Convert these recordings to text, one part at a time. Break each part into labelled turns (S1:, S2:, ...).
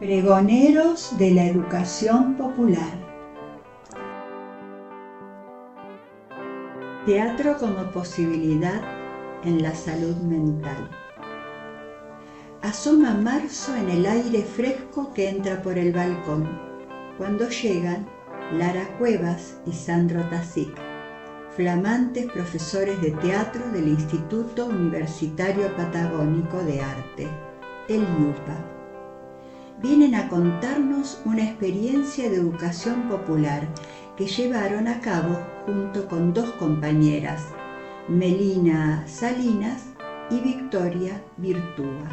S1: Pregoneros de la educación popular. Teatro como posibilidad en la salud mental. Asoma marzo en el aire fresco que entra por el balcón, cuando llegan Lara Cuevas y Sandro Tasic, flamantes profesores de teatro del Instituto Universitario Patagónico de Arte, el IUPA. Vienen a contarnos una experiencia de educación popular que llevaron a cabo junto con dos compañeras, Melina Salinas y Victoria Virtúa.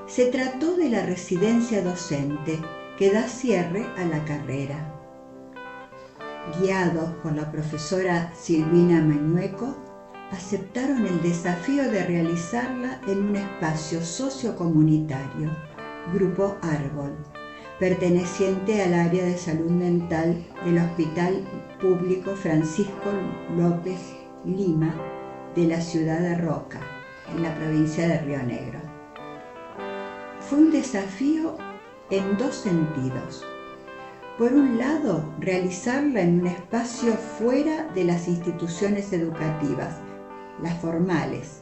S1: Se trató de la residencia docente que da cierre a la carrera. Guiados por la profesora Silvina Mañueco, aceptaron el desafío de realizarla en un espacio sociocomunitario, Grupo Árbol, perteneciente al área de salud mental del Hospital Público Francisco López Lima de la ciudad de Roca, en la provincia de Río Negro. Fue un desafío en dos sentidos. Por un lado, realizarla en un espacio fuera de las instituciones educativas, las formales,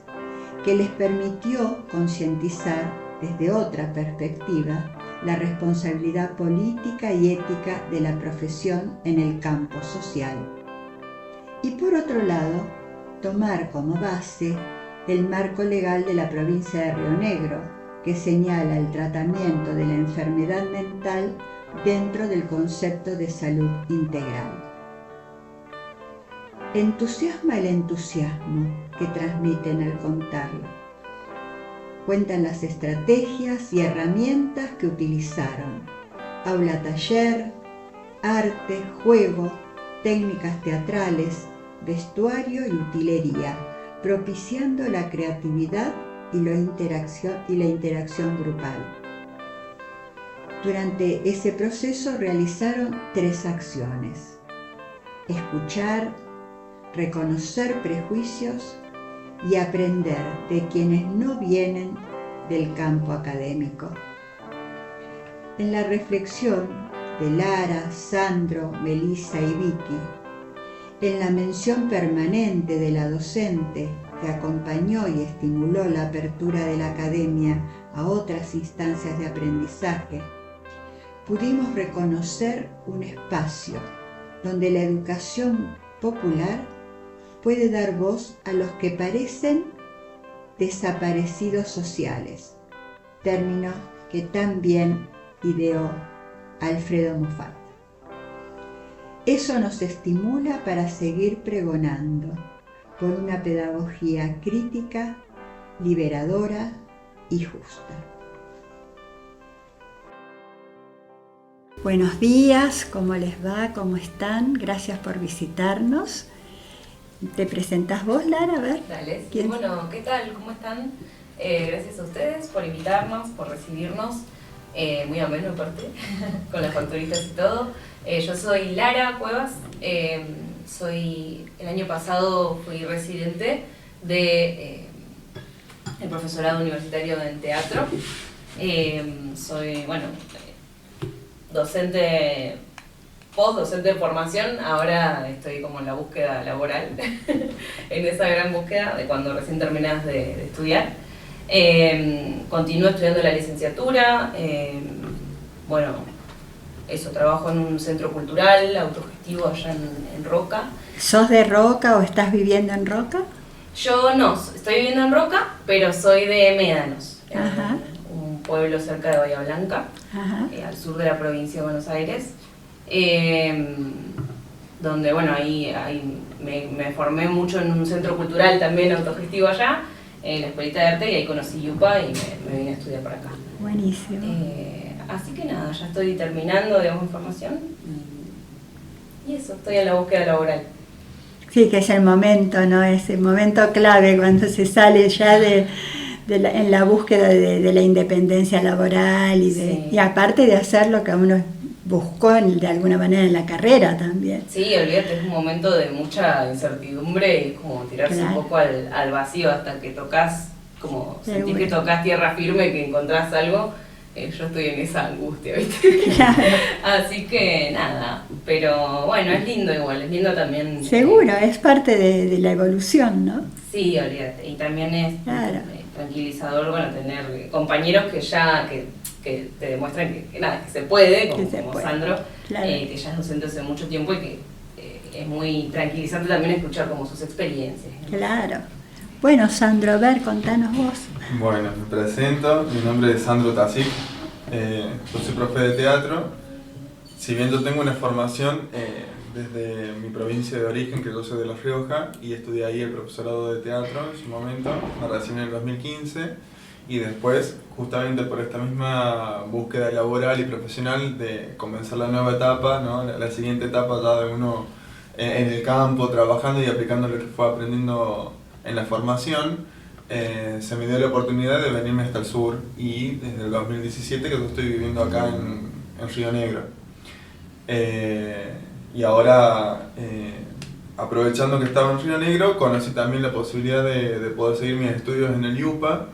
S1: que les permitió concientizar desde otra perspectiva la responsabilidad política y ética de la profesión en el campo social. Y por otro lado, tomar como base el marco legal de la provincia de Río Negro, que señala el tratamiento de la enfermedad mental dentro del concepto de salud integral. Entusiasma el entusiasmo que transmiten al contarlo. Cuentan las estrategias y herramientas que utilizaron: aula taller, arte, juego, técnicas teatrales, vestuario y utilería, propiciando la creatividad y la interacción grupal. Durante ese proceso realizaron 3 acciones: escuchar, reconocer prejuicios y aprender de quienes no vienen del campo académico. En la reflexión de Lara, Sandro, Melissa y Vicky, en la mención permanente de la docente que acompañó y estimuló la apertura de la academia a otras instancias de aprendizaje, pudimos reconocer un espacio donde la educación popular puede dar voz a los que parecen desaparecidos sociales, término que también ideó Alfredo Muffat. Eso nos estimula para seguir pregonando por una pedagogía crítica, liberadora y justa. Buenos días, ¿cómo les va? ¿Cómo están? Gracias por visitarnos. ¿Te presentás vos, Lara? A ver.
S2: Dale. Bueno, ¿qué tal? ¿Cómo están? Gracias a ustedes por invitarnos, por recibirnos. Muy ameno aparte, con las facturitas y todo. Yo soy Lara Cuevas. El año pasado fui residente del profesorado universitario en teatro. Soy, docente, postdocente de formación. Ahora estoy como en la búsqueda laboral, en esa gran búsqueda de cuando recién terminas de estudiar. Continúo estudiando la licenciatura. Trabajo en un centro cultural autogestivo allá en Roca.
S1: ¿Sos de Roca o estás viviendo en Roca?
S2: Yo no, estoy viviendo en Roca, pero soy de Médanos,
S1: Ajá.
S2: Un pueblo cerca de Bahía Blanca, al sur de la provincia de Buenos Aires, donde ahí me formé mucho en un centro cultural también autogestivo allá, en la escuelita de arte, y ahí conocí IUPA y me vine a estudiar para acá.
S1: Buenísimo.
S2: Así que nada, ya estoy terminando, mi formación y eso, estoy en la búsqueda laboral.
S1: Sí, que es el momento, ¿no? Es el momento clave cuando se sale ya en la búsqueda de la independencia laboral y aparte de hacer lo que uno buscó de alguna manera en la carrera también.
S2: Sí, olvídate, es un momento de mucha incertidumbre y es como tirarse un poco al vacío hasta que tocas, como sentir que tocas tierra firme, que encontrás algo. yo estoy en esa angustia, ¿viste?
S1: Claro.
S2: Así que nada, pero bueno, es lindo igual, es lindo también.
S1: Seguro, es parte de la evolución, ¿no?
S2: Sí, olvídate, y también es
S1: Claro.
S2: tranquilizador, bueno, tener compañeros que ya, que te demuestran que nada, que se puede, como,
S1: Que se
S2: como
S1: puede.
S2: Sandro,
S1: Claro.
S2: que ya es docente hace mucho tiempo y que es muy tranquilizante también escuchar como sus experiencias, ¿no?
S1: Claro. Bueno, Sandro, a ver, contanos vos.
S3: Bueno, me presento, mi nombre es Sandro Tasic, yo soy profe de teatro. Si bien yo tengo una formación desde mi provincia de origen, que yo soy de La Rioja, y estudié ahí el profesorado de teatro en su momento, me recibí en el 2015, y después, justamente por esta misma búsqueda laboral y profesional de comenzar la nueva etapa, ¿no? La siguiente etapa ya de uno en el campo, trabajando y aplicando lo que fue aprendiendo en la formación, se me dio la oportunidad de venirme hasta el sur, y desde el 2017 que yo estoy viviendo acá en Río Negro. Y ahora, aprovechando que estaba en Río Negro, conocí también la posibilidad de poder seguir mis estudios en el IUPA,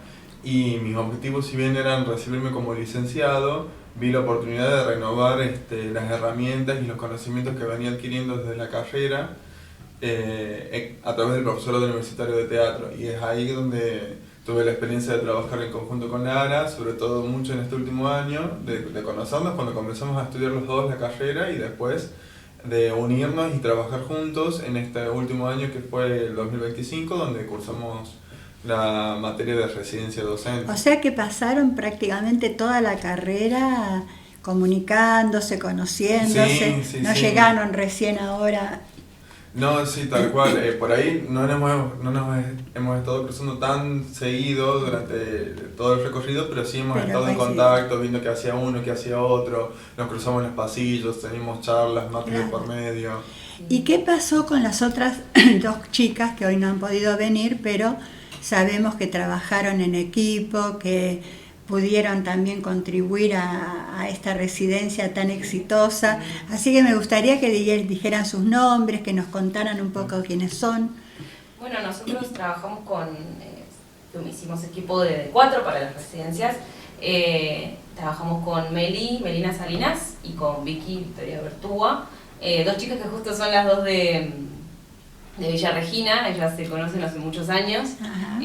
S3: y mis objetivos, si bien eran recibirme como licenciado, vi la oportunidad de renovar las herramientas y los conocimientos que venía adquiriendo desde la carrera a través del profesorado universitario de teatro, y es ahí donde tuve la experiencia de trabajar en conjunto con Lara, sobre todo mucho en este último año, de conocernos cuando comenzamos a estudiar los dos la carrera, y después de unirnos y trabajar juntos en este último año que fue el 2025, donde cursamos la materia de residencia docente.
S1: O sea que pasaron prácticamente toda la carrera comunicándose, conociéndose,
S3: Sí,
S1: no
S3: sí.
S1: llegaron recién ahora.
S3: No, sí, tal cual. Por ahí no nos hemos estado cruzando tan seguido durante todo el recorrido, pero sí hemos estado en contacto, viendo qué hacía uno, qué hacía otro, nos cruzamos en los pasillos, teníamos charlas, mates de por medio.
S1: ¿Y qué pasó con las otras dos chicas que hoy no han podido venir, pero sabemos que trabajaron en equipo, que pudieron también contribuir a esta residencia tan exitosa? Así que me gustaría que dijeran sus nombres, que nos contaran un poco quiénes son.
S2: Bueno, nosotros trabajamos hicimos equipo de 4 para las residencias. Trabajamos con Melina Salinas y con Vicky Victoria Bertúa, 2 chicas que justo son las 2 de Villa Regina. Ellas se conocen hace muchos años.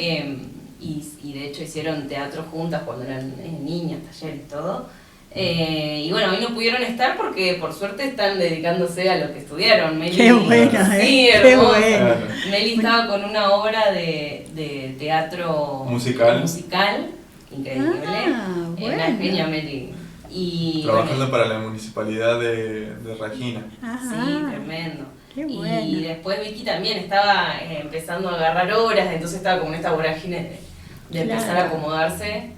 S2: Y de hecho hicieron teatro juntas cuando eran niñas, talleres y todo. Y bueno, hoy no pudieron estar porque por suerte están dedicándose a lo que estudiaron. Meli,
S1: ¡Qué buena!
S2: Sí,
S1: ¡Qué
S2: hermosa.
S1: buena!
S2: Meli estaba con una obra de teatro musical, increíble. Una genia Meli. Y
S3: trabajando
S2: bueno,
S3: para la municipalidad de Regina.
S2: sí, tremendo.
S1: Qué bueno.
S2: Y después Vicky también estaba empezando a agarrar horas, entonces estaba como en esta vorágine de empezar a acomodarse.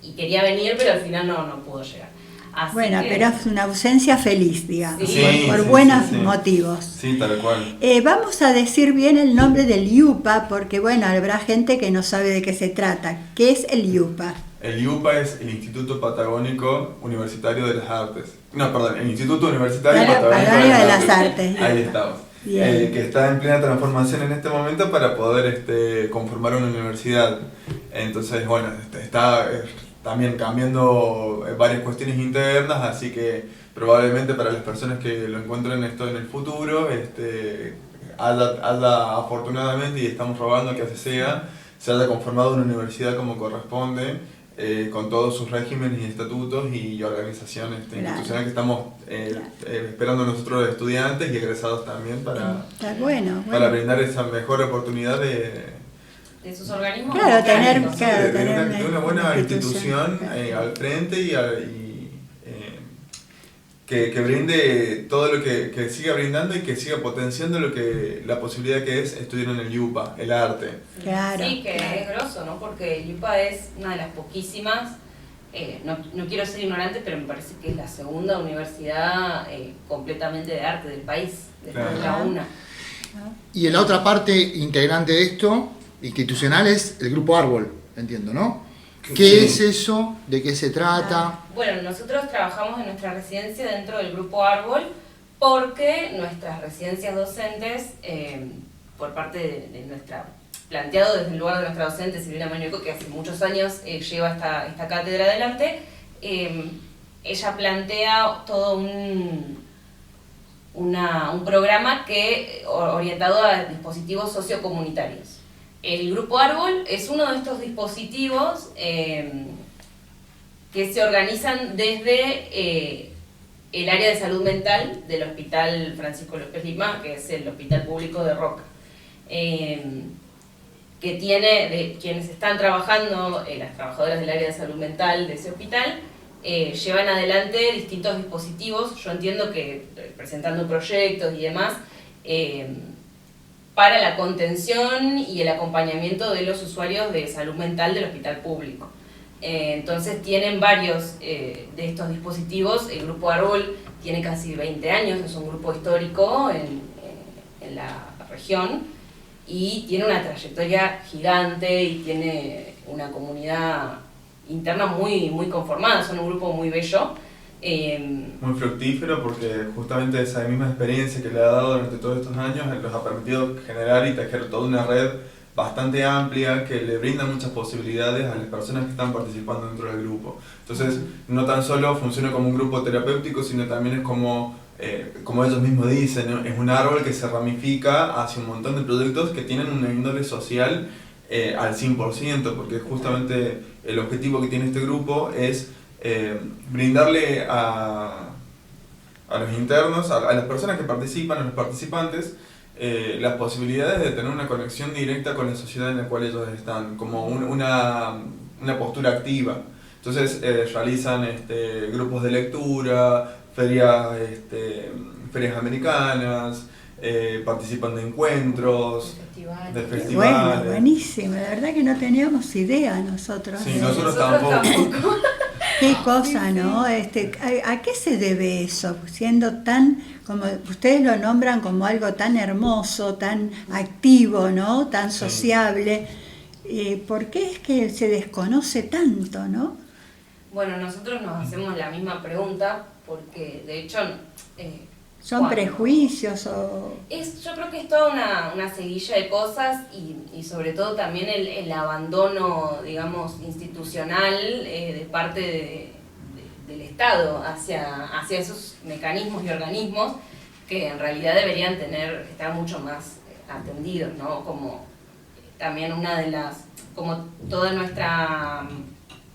S2: Y quería venir, pero al final no pudo llegar. Así
S1: Bueno,
S2: que,
S1: pero es una ausencia feliz, digamos,
S2: Sí,
S1: por
S3: sí,
S1: buenos
S3: sí.
S1: motivos.
S3: Sí, tal cual.
S1: Vamos a decir bien el nombre del IUPA, porque bueno, habrá gente que no sabe de qué se trata. ¿Qué es el IUPA?
S3: El IUPA es el Instituto Patagónico Universitario de las Artes. No, perdón, el Instituto Universitario
S1: Patagónico de las Artes.
S3: Ahí estamos. Que está en plena transformación en este momento para poder conformar una universidad. Entonces, bueno, está también cambiando varias cuestiones internas, así que probablemente para las personas que lo encuentren esto en el futuro, haya afortunadamente, y estamos rogando que así sea, se haya conformado una universidad como corresponde, con todos sus regímenes y estatutos y organizaciones institucionales que estamos esperando nosotros estudiantes y egresados también para brindar esa mejor oportunidad de
S2: sus organismos.
S1: Tener
S3: una buena institución al frente y que brinde todo lo que siga brindando y que siga potenciando la posibilidad que es estudiar en el IUPA, el arte.
S1: Claro.
S2: Sí, que es grosso, ¿no? Porque el IUPA es una de las poquísimas, no quiero ser ignorante, pero me parece que es la segunda universidad completamente de arte del país, después de la UNA.
S4: Y en la otra parte integrante de esto, institucional, es el Grupo Árbol, entiendo, ¿no? ¿Qué es eso? ¿De qué se trata?
S2: Bueno, nosotros trabajamos en nuestra residencia dentro del Grupo Árbol porque nuestras residencias docentes, por parte de nuestra planteado desde el lugar de nuestra docente Silvina Mañueco, que hace muchos años lleva esta cátedra adelante. Ella plantea todo un programa orientado a dispositivos sociocomunitarios. El Grupo Árbol es uno de estos dispositivos que se organizan desde el área de salud mental del Hospital Francisco López Lima, que es el hospital público de Roca, que tiene, de quienes están trabajando, las trabajadoras del área de salud mental de ese hospital, llevan adelante distintos dispositivos, yo entiendo que presentando proyectos y demás, para la contención y el acompañamiento de los usuarios de salud mental del hospital público. Entonces tienen varios de estos dispositivos. El Grupo Árbol tiene casi 20 años, es un grupo histórico en la región y tiene una trayectoria gigante y tiene una comunidad interna muy conformada, son un grupo muy bello.
S3: Muy fructífero, porque justamente esa misma experiencia que le ha dado durante todos estos años los ha permitido generar y tejer toda una red bastante amplia que le brinda muchas posibilidades a las personas que están participando dentro del grupo. Entonces, no tan solo funciona como un grupo terapéutico, sino también es como ellos mismos dicen, ¿no? Es un árbol que se ramifica hacia un montón de proyectos que tienen una índole social al 100%, porque justamente el objetivo que tiene este grupo es brindarle a los internos, a las personas que participan, a los participantes, las posibilidades de tener una conexión directa con la sociedad en la cual ellos están, como una postura activa. Entonces realizan grupos de lectura, ferias americanas, participan de encuentros, de festivales.
S1: Bueno, buenísimo, la verdad que no teníamos idea nosotros.
S3: Sí, nosotros tampoco.
S1: Qué cosa, ¿no? ¿A qué se debe eso? Siendo tan, como ustedes lo nombran, como algo tan hermoso, tan activo, ¿no? Tan sociable. ¿Por qué es que se desconoce tanto, no?
S2: Bueno, nosotros nos hacemos la misma pregunta porque, de hecho...
S1: ¿Son prejuicios o...?
S2: Yo creo que es toda una seguilla de cosas y sobre todo también el abandono, digamos, institucional de parte del Estado hacia esos mecanismos y organismos que en realidad deberían estar mucho más atendidos, ¿no? Como también como toda nuestra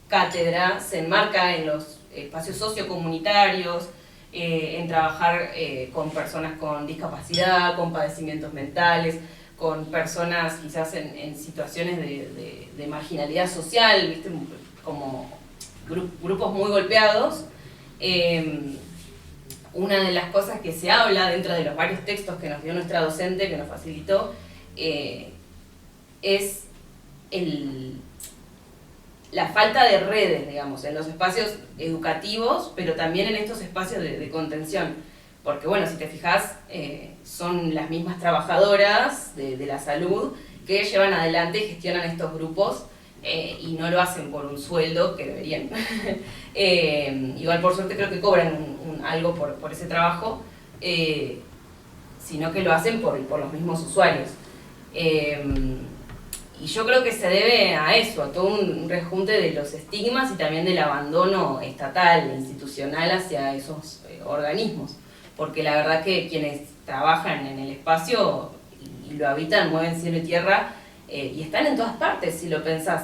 S2: cátedra se enmarca en los espacios sociocomunitarios, en trabajar con personas con discapacidad, con padecimientos mentales, con personas quizás en situaciones de marginalidad social, ¿viste? Como grupos muy golpeados. Una de las cosas que se habla dentro de los varios textos que nos dio nuestra docente, que nos facilitó, es la falta de redes, digamos, en los espacios educativos, pero también en estos espacios de contención. Porque, bueno, si te fijas, son las mismas trabajadoras de la salud que llevan adelante y gestionan estos grupos y no lo hacen por un sueldo que deberían. Igual, por suerte, creo que cobran algo por ese trabajo, sino que lo hacen por los mismos usuarios. Y yo creo que se debe a eso, a todo un rejunte de los estigmas y también del abandono estatal, institucional hacia esos organismos. Porque la verdad que quienes trabajan en el espacio y lo habitan, mueven cielo y tierra y están en todas partes, si lo pensás.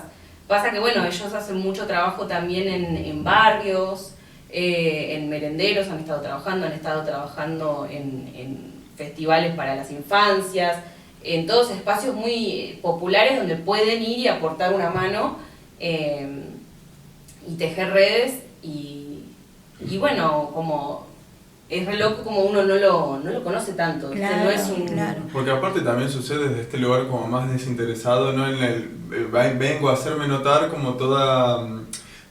S2: Pasa que, bueno, ellos hacen mucho trabajo también en barrios, en merenderos han estado trabajando en festivales para las infancias, en todos espacios muy populares donde pueden ir y aportar una mano y tejer redes y bueno, como es re loco como uno no lo conoce tanto,
S1: claro,
S2: no es un...
S1: Claro.
S3: Porque aparte también sucede desde este lugar como más desinteresado, ¿no? Vengo a hacerme notar como toda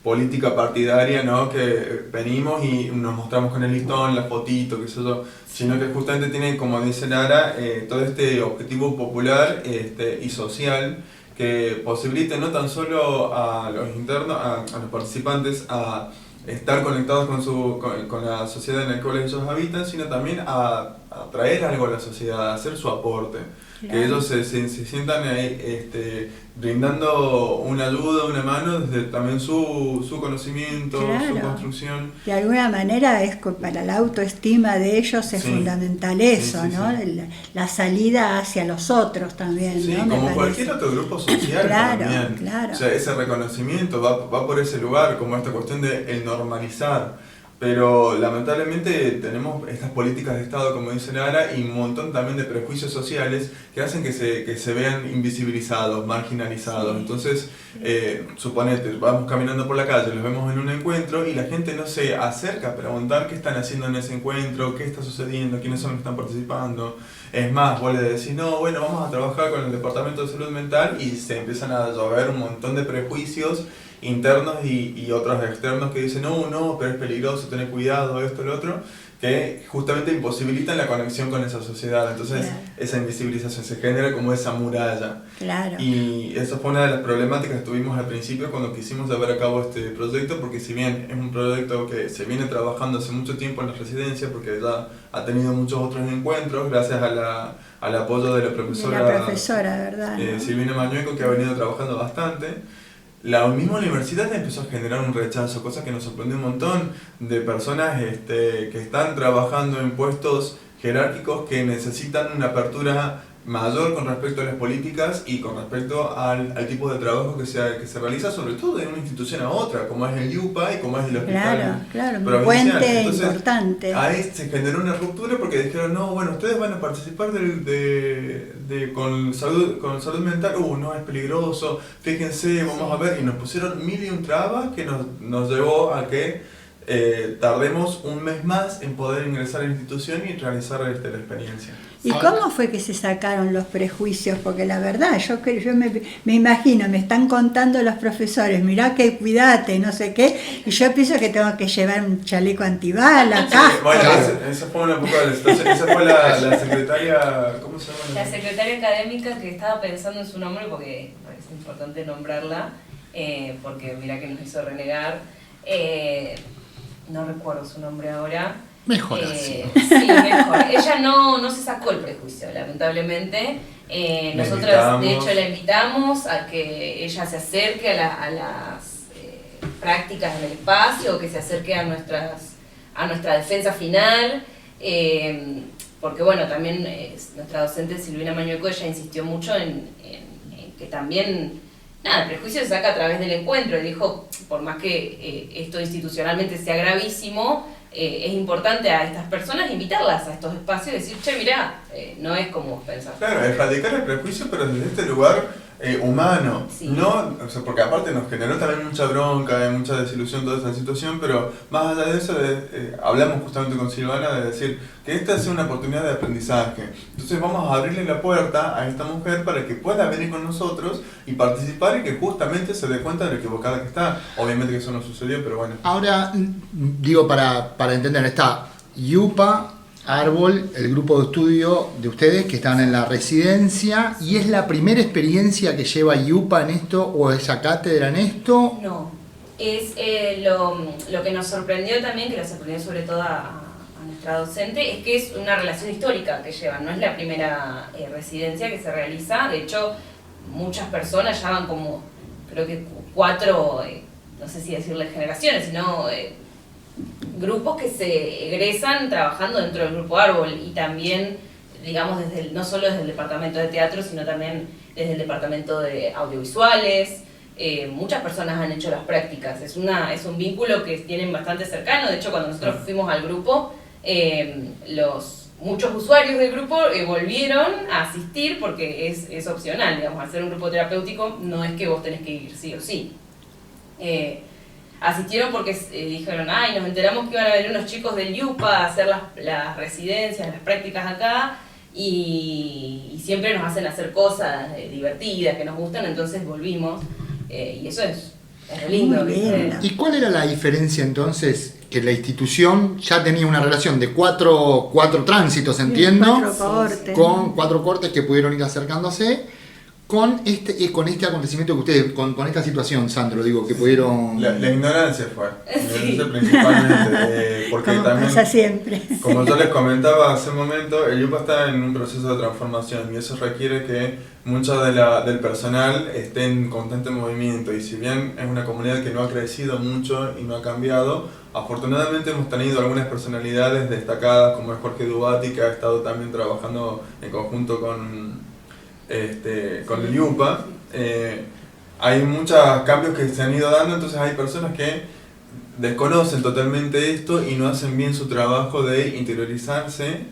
S3: política partidaria, ¿no? Que venimos y nos mostramos con el listón, la fotito, qué sé yo, sino que justamente tiene, como dice Lara, todo este objetivo popular y social que posibilite no tan solo a los internos, a los participantes, a estar conectados con la sociedad en la cual ellos habitan, sino también a traer algo a la sociedad, a hacer su aporte.
S1: Claro.
S3: Que ellos se sientan ahí, brindando una ayuda, una mano desde también su conocimiento,
S1: Claro.
S3: su construcción.
S1: De alguna manera para la autoestima de ellos es
S3: Sí.
S1: fundamental eso,
S3: Sí, sí,
S1: ¿no?
S3: sí.
S1: La salida hacia los otros también,
S3: Sí,
S1: ¿no? Me
S3: como
S1: parece.
S3: cualquier otro grupo social
S1: Claro,
S3: también.
S1: claro.
S3: O sea, ese reconocimiento va por ese lugar, como esta cuestión de el normalizar. Pero lamentablemente tenemos estas políticas de Estado, como dice Lara, y un montón también de prejuicios sociales que hacen que se vean invisibilizados, marginalizados.
S1: Sí.
S3: Entonces, suponete, vamos caminando por la calle, los vemos en un encuentro y la gente no se acerca a preguntar qué están haciendo en ese encuentro, qué está sucediendo, quiénes son los que están participando. Es más, vos le decís, no, bueno, vamos a trabajar con el Departamento de Salud Mental y se empiezan a llover un montón de prejuicios internos y otros externos que dicen, no, pero es peligroso, tener cuidado, esto, lo otro, que justamente imposibilitan la conexión con esa sociedad. Entonces,
S1: Claro.
S3: esa invisibilización se genera como esa muralla.
S1: Claro.
S3: Y esa fue una de las problemáticas que tuvimos al principio cuando quisimos llevar a cabo este proyecto, porque si bien es un proyecto que se viene trabajando hace mucho tiempo en la residencia, porque ya ha tenido muchos otros encuentros, gracias al apoyo de la profesora,
S1: De la profesora, ¿verdad? ¿no?
S3: Silvina Mañueco, que ha venido trabajando bastante, la misma universidad empezó a generar un rechazo, cosa que nos sorprendió un montón, de personas que están trabajando en puestos jerárquicos que necesitan una apertura mayor con respecto a las políticas y con respecto al tipo de trabajo que se realiza, sobre todo de una institución a otra, como es el IUPA y como es el hospital
S1: Claro, un
S3: provincial.
S1: puente
S3: Entonces,
S1: importante.
S3: ahí se generó una ruptura porque dijeron, no, bueno, ustedes van a participar con salud mental, no, es peligroso, fíjense, vamos a ver, y nos pusieron 1001 trabas que nos llevó a que tardemos un mes más en poder ingresar a la institución y realizar la experiencia.
S1: ¿Y cómo fue que se sacaron los prejuicios? Porque la verdad, yo me imagino, me están contando los profesores, mirá que cuídate, no sé qué, y yo pienso que tengo que llevar un chaleco antibalas, casco.
S3: Bueno, esa fue una poco de la situación. Esa fue la secretaria, ¿cómo se llama?
S2: La secretaria académica, que estaba pensando en su nombre porque me parece importante nombrarla, porque mirá que nos hizo renegar. No recuerdo su nombre ahora.
S4: Mejor así.
S2: Sí, mejor. Ella no se sacó el prejuicio, lamentablemente. Nosotras, de hecho, la invitamos a que ella se acerque a las prácticas en el espacio, que se acerque a nuestra defensa final. Porque, bueno, también nuestra docente Silvina Mañueco, ella insistió mucho en que también... Nada, el prejuicio se saca a través del encuentro y dijo, por más que esto institucionalmente sea gravísimo, es importante a estas personas invitarlas a estos espacios y decir, che, mirá, no es como vos pensás.
S3: Claro, erradicar el prejuicio, pero desde este lugar humano,
S2: Sí.
S3: no, o sea, porque aparte nos generó también mucha bronca y mucha desilusión toda esta situación, pero más allá de eso, hablamos justamente con Silvana de decir que esta es una oportunidad de aprendizaje. Entonces vamos a abrirle la puerta a esta mujer para que pueda venir con nosotros y participar y que justamente se dé cuenta de lo equivocada que está. Obviamente que eso no sucedió, pero bueno.
S4: Ahora, digo, para entender, está IUPA, Árbol, el grupo de estudio de ustedes que están en la residencia, ¿y es la primera experiencia que lleva IUPA en esto o esa cátedra en esto?
S2: No, es lo que nos sorprendió también, que nos sorprendió sobre todo a nuestra docente, es que es una relación histórica que llevan, no es la primera residencia que se realiza, de hecho muchas personas ya van como, creo que 4, no sé si decirle generaciones, sino grupos que se egresan trabajando dentro del Grupo Árbol y también, digamos, no solo desde el departamento de teatro, sino también desde el departamento de audiovisuales. Muchas personas han hecho las prácticas, es un vínculo que tienen bastante cercano. De hecho, cuando nosotros fuimos al grupo, muchos usuarios del grupo volvieron a asistir porque es opcional, digamos, hacer un grupo terapéutico no es que vos tenés que ir sí o sí. Asistieron porque dijeron, nos enteramos que iban a venir unos chicos del IUPA a hacer las residencias, las prácticas acá, y siempre nos hacen hacer cosas divertidas que nos gustan, entonces volvimos, y eso es lindo.
S1: Muy lindo.
S4: ¿Y cuál era la diferencia entonces? Que la institución ya tenía una relación de cuatro tránsitos, entiendo,
S1: 4 cortes.
S4: con 4 cortes que pudieron ir acercándose, con este acontecimiento que ustedes, con esta situación, Sandro, digo, que pudieron...
S3: La ignorancia fue. La ignorancia principalmente. Porque
S1: Como
S3: también,
S1: pasa siempre.
S3: como yo les comentaba hace un momento, el IUPA está en un proceso de transformación y eso requiere que mucho del personal esté en constante movimiento. Y si bien es una comunidad que no ha crecido mucho y no ha cambiado, afortunadamente hemos tenido algunas personalidades destacadas, como es Jorge Dubati, que ha estado también trabajando en conjunto con el IUPA. Hay muchos cambios que se han ido dando, entonces hay personas que desconocen totalmente esto y no hacen bien su trabajo de interiorizarse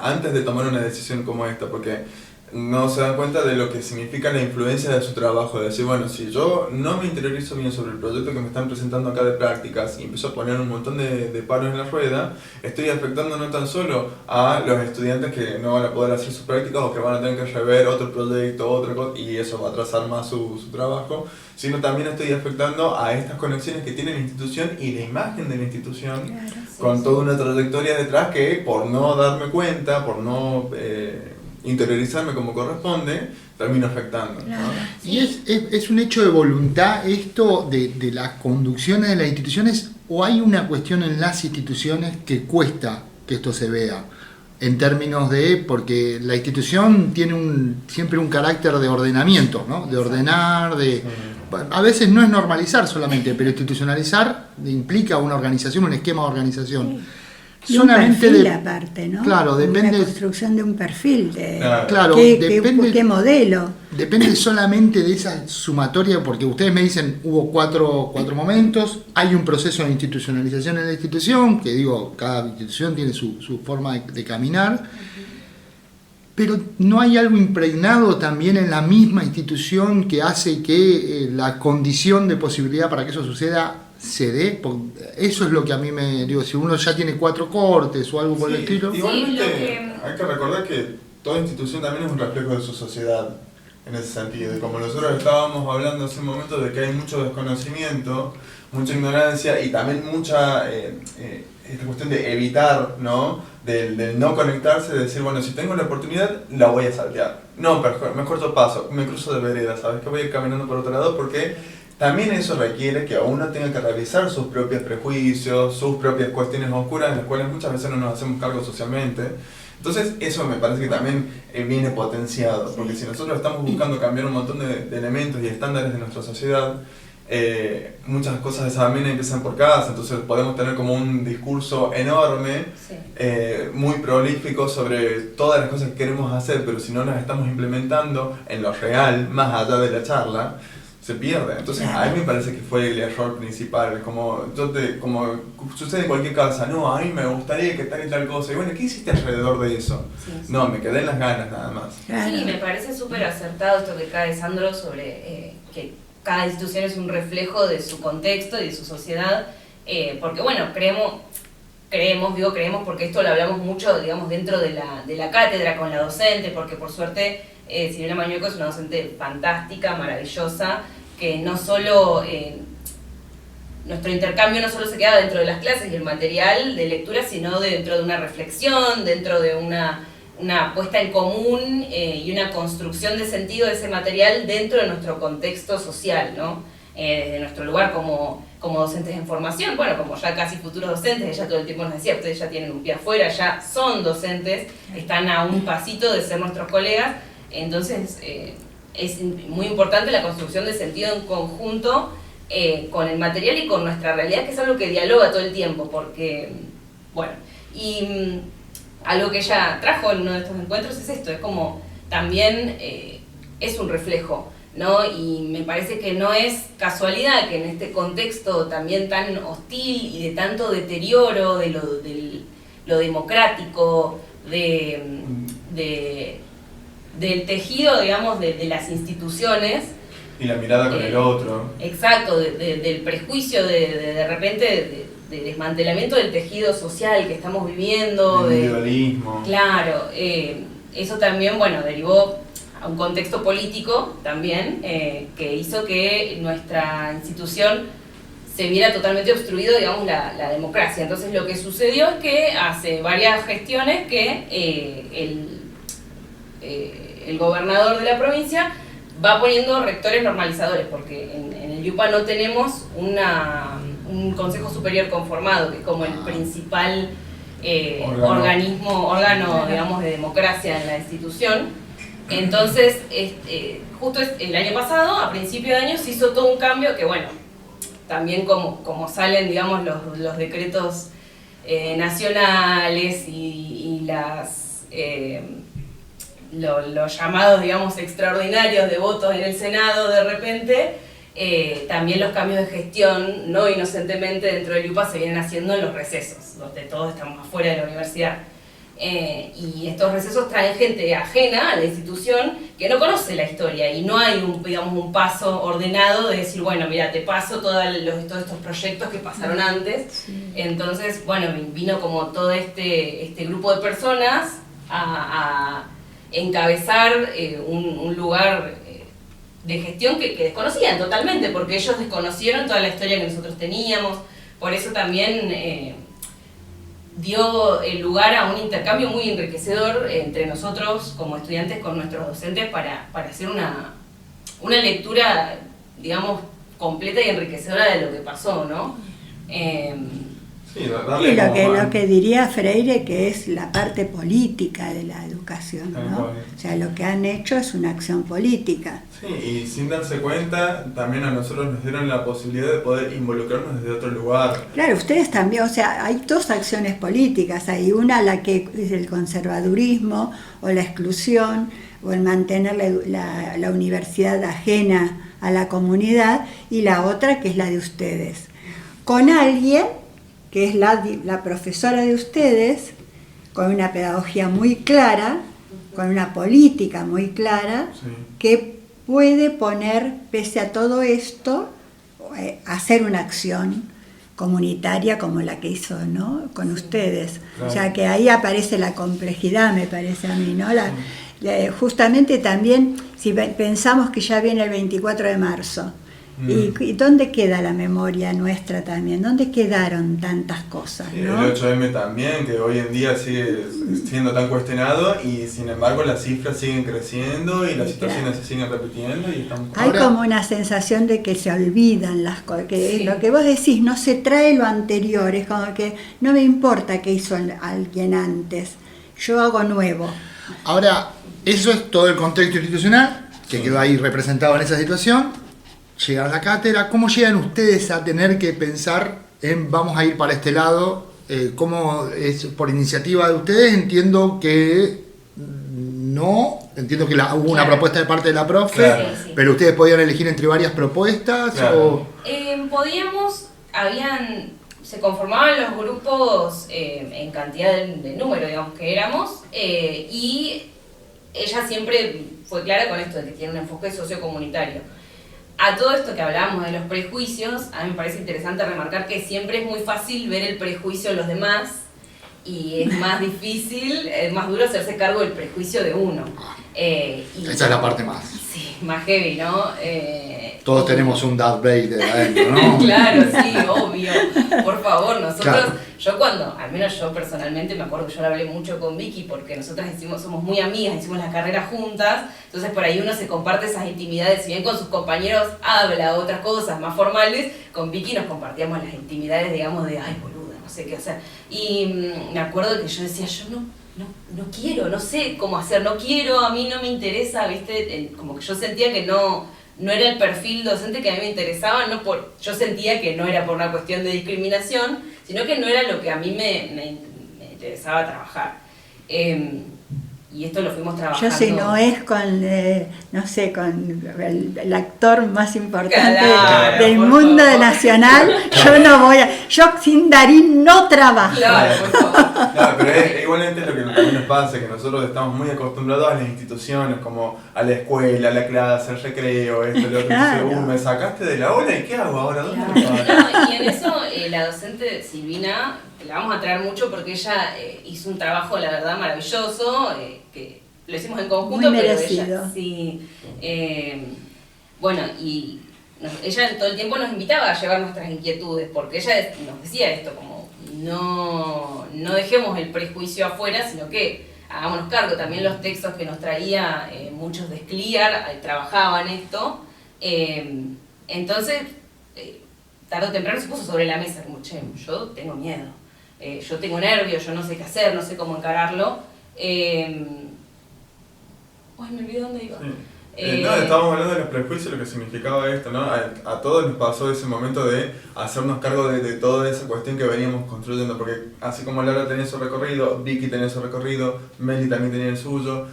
S3: antes de tomar una decisión como esta, porque no se dan cuenta de lo que significa la influencia de su trabajo, de decir, bueno, si yo no me interiorizo bien sobre el proyecto que me están presentando acá de prácticas y empiezo a poner un montón de palos en la rueda, estoy afectando no tan solo a los estudiantes que no van a poder hacer sus prácticas o que van a tener que rever otro proyecto, otra cosa, y eso va a atrasar más su trabajo, sino también estoy afectando a estas conexiones que tiene la institución y la imagen de la institución, claro, con toda una trayectoria detrás que por no darme cuenta, por no interiorizarme como corresponde, termina afectando, ¿no?
S1: Claro.
S4: ¿Y es un hecho de voluntad esto de las conducciones de las instituciones, o hay una cuestión en las instituciones que cuesta que esto se vea? En términos de, porque la institución tiene siempre un carácter de ordenamiento, ¿no? De ordenar, a veces no es normalizar solamente, pero institucionalizar implica una organización, un esquema de organización.
S1: Sí. Y solamente un perfil aparte, ¿no?
S4: Claro, depende.
S1: La construcción de un perfil,
S4: claro,
S1: ¿qué modelo?
S4: Depende solamente de esa sumatoria, porque ustedes me dicen, hubo cuatro momentos, hay un proceso de institucionalización en la institución, que digo, cada institución tiene su forma de caminar, pero ¿no hay algo impregnado también en la misma institución que hace que la condición de posibilidad para que eso suceda se dé? Eso es lo que a mí me digo, si uno ya tiene 4 cortes o algo por el estilo.
S3: Igualmente hay que recordar que toda institución también es un reflejo de su sociedad en ese sentido, y como nosotros estábamos hablando hace un momento de que hay mucho desconocimiento, mucha ignorancia y también mucha esta cuestión de evitar, ¿no? Del no conectarse, de decir, bueno, si tengo la oportunidad la voy a saltear, no, mejor yo paso, me cruzo de vereda, ¿sabes? Que voy a ir caminando por otro lado, porque también eso requiere que uno tenga que revisar sus propios prejuicios, sus propias cuestiones oscuras, en las cuales muchas veces no nos hacemos cargo socialmente. Entonces eso me parece que también viene potenciado, porque si nosotros estamos buscando cambiar un montón de elementos y estándares de nuestra sociedad, muchas cosas también empiezan por casa, entonces podemos tener como un discurso enorme, muy prolífico sobre todas las cosas que queremos hacer, pero si no las estamos implementando en lo real, más allá de la charla, se pierde. Entonces a mí me parece que fue el error principal, como sucede en cualquier casa, no, a mí me gustaría que tal y tal cosa, y bueno, ¿qué hiciste alrededor de eso? No, me quedé en las ganas nada más.
S2: Sí, me parece súper acertado esto que cae Sandro sobre que cada institución es un reflejo de su contexto y de su sociedad, porque bueno, creemos porque esto lo hablamos mucho, digamos, dentro de la cátedra con la docente, porque por suerte Silvina Mañueco es una docente fantástica, maravillosa, que no solo, nuestro intercambio no solo se queda dentro de las clases y el material de lectura, sino dentro de una reflexión, dentro de una puesta en común y una construcción de sentido de ese material dentro de nuestro contexto social, ¿no? Desde nuestro lugar como docentes en formación, bueno, como ya casi futuros docentes, ella todo el tiempo nos decía, ustedes ya tienen un pie afuera, ya son docentes, están a un pasito de ser nuestros colegas, entonces es muy importante la construcción de sentido en conjunto con el material y con nuestra realidad, que es algo que dialoga todo el tiempo, porque, bueno, y algo que ella trajo en uno de estos encuentros es esto, es como también es un reflejo, ¿no? Y me parece que no es casualidad que en este contexto también tan hostil y de tanto deterioro de lo democrático, del tejido, digamos, de las instituciones.
S3: Y la mirada con el otro.
S2: Exacto, del prejuicio, de repente, de desmantelamiento del tejido social que estamos viviendo.
S3: El individualismo.
S2: Claro, eso también, bueno, derivó a un contexto político también, que hizo que nuestra institución se viera totalmente obstruido, digamos, la democracia. Entonces lo que sucedió es que hace varias gestiones que el gobernador de la provincia va poniendo rectores normalizadores, porque en el IUPA no tenemos un Consejo Superior conformado, que es como el principal órgano, digamos, de democracia en la institución. Entonces, justo el año pasado, a principio de año, se hizo todo un cambio que, bueno, también como salen, digamos, los decretos nacionales y los llamados, digamos, extraordinarios de votos en el Senado de repente, también los cambios de gestión, no inocentemente dentro del IUPA se vienen haciendo en los recesos, donde todos estamos afuera de la universidad. Y estos recesos traen gente ajena a la institución que no conoce la historia y no hay un paso ordenado de decir, bueno, mira, te paso todos estos proyectos que pasaron antes. Sí. Entonces, bueno, vino como todo este grupo de personas a encabezar un lugar de gestión que desconocían totalmente, porque ellos desconocieron toda la historia que nosotros teníamos. Por eso también dio lugar a un intercambio muy enriquecedor entre nosotros como estudiantes con nuestros docentes para hacer una lectura, digamos, completa y enriquecedora de lo que pasó, ¿no?
S3: Sí,
S1: lo que diría Freire, que es la parte política de la educación, ¿no? O sea, lo que han hecho es una acción política.
S3: Sí, y sin darse cuenta, también a nosotros nos dieron la posibilidad de poder involucrarnos desde otro lugar.
S1: Claro, ustedes también, o sea, hay dos acciones políticas, hay una la que es el conservadurismo o la exclusión o el mantener la universidad ajena a la comunidad, y la otra que es la de ustedes. Con alguien que es la profesora de ustedes, con una pedagogía muy clara, con una política muy clara, sí, que puede poner, pese a todo esto, hacer una acción comunitaria como la que hizo, ¿no?, con ustedes. Claro. O sea que ahí aparece la complejidad, me parece a mí, ¿no? Justamente también, si pensamos que ya viene el 24 de marzo, ¿y dónde queda la memoria nuestra también? ¿Dónde quedaron tantas cosas?
S3: Sí,
S1: ¿no?
S3: El 8M también, que hoy en día sigue siendo tan cuestionado, y sin embargo las cifras siguen creciendo y las situaciones se siguen repitiendo. Y estamos...
S1: Hay como una sensación de que se olvidan las cosas, que sí, lo que vos decís, no se trae lo anterior, es como que no me importa qué hizo alguien antes, yo hago nuevo.
S4: Ahora, eso es todo el contexto institucional que quedó ahí representado en esa situación. Llegan a la cátedra, ¿cómo llegan ustedes a tener que pensar en vamos a ir para este lado? ¿Cómo es por iniciativa de ustedes? Entiendo que hubo una propuesta de parte de la profe, claro, sí. Pero ustedes podían elegir entre varias propuestas, claro.
S2: Se conformaban los grupos en cantidad de número, digamos, que éramos, y ella siempre fue clara con esto de que tiene un enfoque sociocomunitario. A todo esto que hablábamos de los prejuicios, a mí me parece interesante remarcar que siempre es muy fácil ver el prejuicio de los demás y es más difícil, es más duro hacerse cargo del prejuicio de uno.
S4: Esa es la parte más.
S2: Sí, más heavy, ¿no?
S4: Todos tenemos un Darth Vader adentro, ¿no?
S2: Claro, sí, obvio. Por favor, nosotros,
S4: claro.
S2: Al menos yo personalmente, me acuerdo que yo le hablé mucho con Vicky porque nosotras somos muy amigas, hicimos la carrera juntas, entonces por ahí uno se comparte esas intimidades, si bien con sus compañeros habla otras cosas más formales, con Vicky nos compartíamos las intimidades, digamos, de ay, boluda, no sé qué hacer. Y me acuerdo que yo decía, yo no quiero, no sé cómo hacer, no quiero, a mí no me interesa, ¿viste? Como que yo sentía que no era el perfil docente que a mí me interesaba, yo sentía que no era por una cuestión de discriminación, sino que no era lo que a mí me interesaba trabajar. Y esto lo fuimos trabajando.
S1: Yo si no es con, con el actor más importante del mundo nacional, yo sin Darín no trabajo.
S2: Claro, por favor.
S3: Claro, pero igualmente es lo que también nos pasa, que nosotros estamos muy acostumbrados a las instituciones, como a la escuela, a la clase, al recreo, esto, lo otro.
S1: Claro.
S3: Me sacaste de la ola y ¿qué hago ahora? ¿Dónde me paro?
S2: No, y en eso la docente Silvina, la vamos a traer mucho porque ella hizo un trabajo, la verdad, maravilloso, que lo hicimos en conjunto,
S1: muy
S2: pero
S1: merecido.
S2: ella sí. Y ella todo el tiempo nos invitaba a llevar nuestras inquietudes, porque ella nos decía esto, como no dejemos el prejuicio afuera, sino que hagámonos cargo. También los textos que nos traía muchos de SCLIAR trabajaban esto, entonces tarde o temprano se puso sobre la mesa, como, che, yo tengo miedo, yo tengo nervios, yo no sé qué hacer, no sé cómo encararlo. Uy, me olvidé dónde iba.
S3: Sí. No, estábamos hablando de los prejuicios, lo que significaba esto, ¿no? A todos nos pasó ese momento de hacernos cargo de toda esa cuestión que veníamos construyendo, porque así como Laura tenía su recorrido, Vicky tenía su recorrido, Meli también tenía el suyo,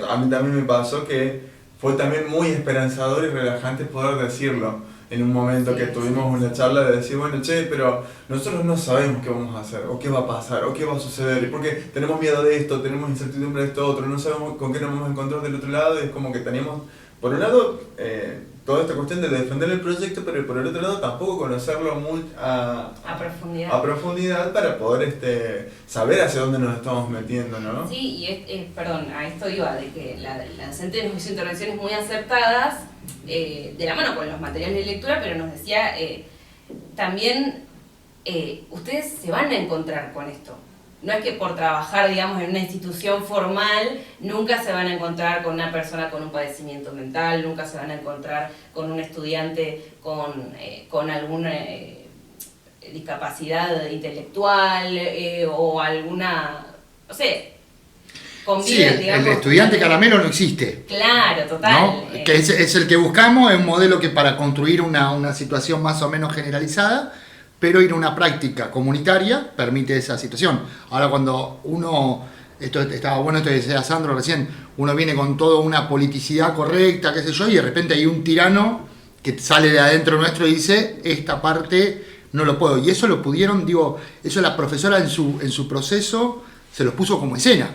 S3: a mí también me pasó que fue también muy esperanzador y relajante poder decirlo. En un momento que tuvimos una charla de decir, bueno, che, pero nosotros no sabemos qué vamos a hacer, o qué va a pasar, o qué va a suceder, porque tenemos miedo de esto, tenemos incertidumbre de esto otro, no sabemos con qué nos vamos a encontrar del otro lado, y es como que tenemos, por un lado, toda esta cuestión de defender el proyecto, pero por el otro lado tampoco conocerlo muy a profundidad para poder saber hacia dónde nos estamos metiendo, ¿no?
S2: Sí, y perdón, a esto iba, de que la docente nos hizo intervenciones muy acertadas, de la mano con los materiales de lectura, pero nos decía también, ustedes se van a encontrar con esto. No es que por trabajar, digamos, en una institución formal, nunca se van a encontrar con una persona con un padecimiento mental, nunca se van a encontrar con un estudiante con alguna discapacidad intelectual o alguna, no sé,
S4: sí, el estudiante caramelo no existe.
S2: Claro, total.
S4: ¿No? Que es el que buscamos, es un modelo que para construir una situación más o menos generalizada, pero ir a una práctica comunitaria permite esa situación. Ahora cuando uno, esto estaba bueno, esto que decía Sandro recién, uno viene con toda una politicidad correcta, qué sé yo, y de repente hay un tirano que sale de adentro nuestro y dice, esta parte no lo puedo. Y eso lo pudieron, eso la profesora en su proceso se los puso como escena.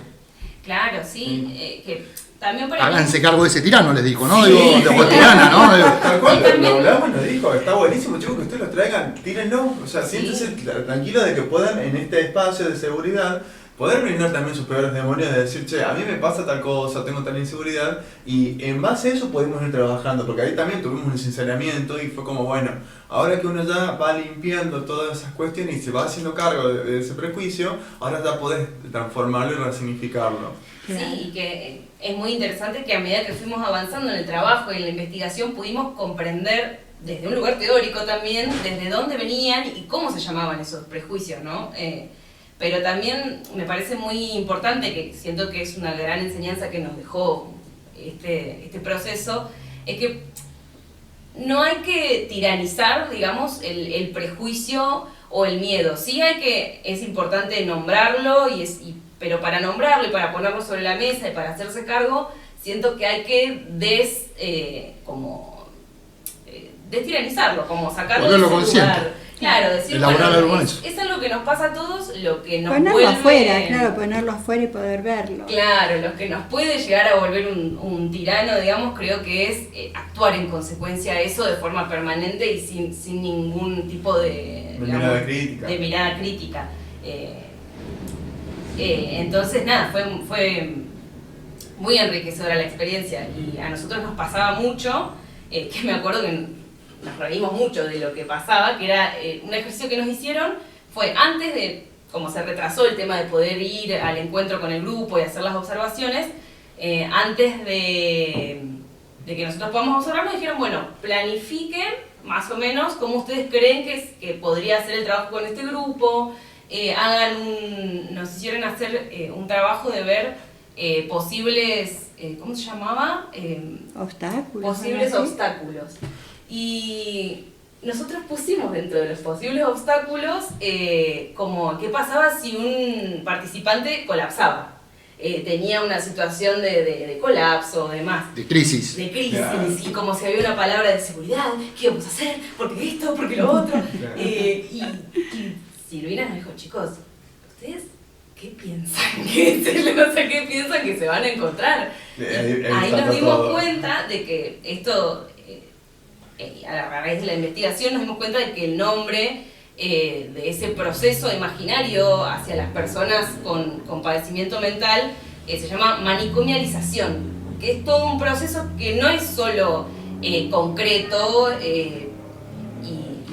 S2: Claro, sí, que también por
S4: háganse cargo de ese tirano, les dijo, ¿no? Sí. De tirana, ¿no?
S3: Tal cual, lo hablamos y nos dijo, está buenísimo, chicos, que ustedes los traigan, tírenlo, o sea, siéntense tranquilos de que puedan en este espacio de seguridad poder brindar también sus peores demonios, de decir, che, a mí me pasa tal cosa, tengo tal inseguridad, y en base a eso podemos ir trabajando, porque ahí también tuvimos un sinceramiento y fue como, bueno, ahora que uno ya va limpiando todas esas cuestiones y se va haciendo cargo de ese prejuicio, ahora ya podés transformarlo y resignificarlo.
S2: Sí, y que es muy interesante que a medida que fuimos avanzando en el trabajo y en la investigación pudimos comprender desde un lugar teórico también, desde dónde venían y cómo se llamaban esos prejuicios, ¿no? Pero también me parece muy importante, que siento que es una gran enseñanza que nos dejó este proceso, es que no hay que tiranizar, digamos, el prejuicio o el miedo. Sí es importante nombrarlo, pero para nombrarlo y para ponerlo sobre la mesa y para hacerse cargo, siento que hay que destiranizarlo, como sacarlo de ese lugar. Claro, decir, bueno, es algo que nos pasa a todos, lo que nos
S1: ponerlo afuera, claro, ponerlo afuera y poder verlo.
S2: Claro, lo que nos puede llegar a volver un tirano, digamos, creo que es actuar en consecuencia a eso de forma permanente y sin ningún tipo de mirada crítica. Entonces, nada, fue muy enriquecedora la experiencia y a nosotros nos pasaba mucho, que me acuerdo que nos reímos mucho de lo que pasaba, que era un ejercicio que nos hicieron, fue antes de, como se retrasó el tema de poder ir al encuentro con el grupo y hacer las observaciones, antes de que nosotros podamos observar, nos dijeron, bueno, planifiquen más o menos cómo ustedes creen que podría ser el trabajo con este grupo, nos hicieron hacer un trabajo de ver posibles, ¿cómo se llamaba?
S1: Obstáculos.
S2: Posibles obstáculos. Y nosotros pusimos dentro de los posibles obstáculos como qué pasaba si un participante colapsaba. Tenía una situación de colapso, demás.
S4: De crisis.
S2: Claro. Y como si había una palabra de seguridad, ¿qué vamos a hacer? ¿Por qué esto? ¿Por qué lo otro? Claro. Y Silvina nos dijo, chicos, ¿ustedes qué piensan? ¿Qué piensan que se van a encontrar? Ahí nos dimos cuenta de que esto, a raíz de la investigación, nos dimos cuenta de que el nombre de ese proceso imaginario hacia las personas con padecimiento mental se llama manicomialización, que es todo un proceso que no es solo concreto y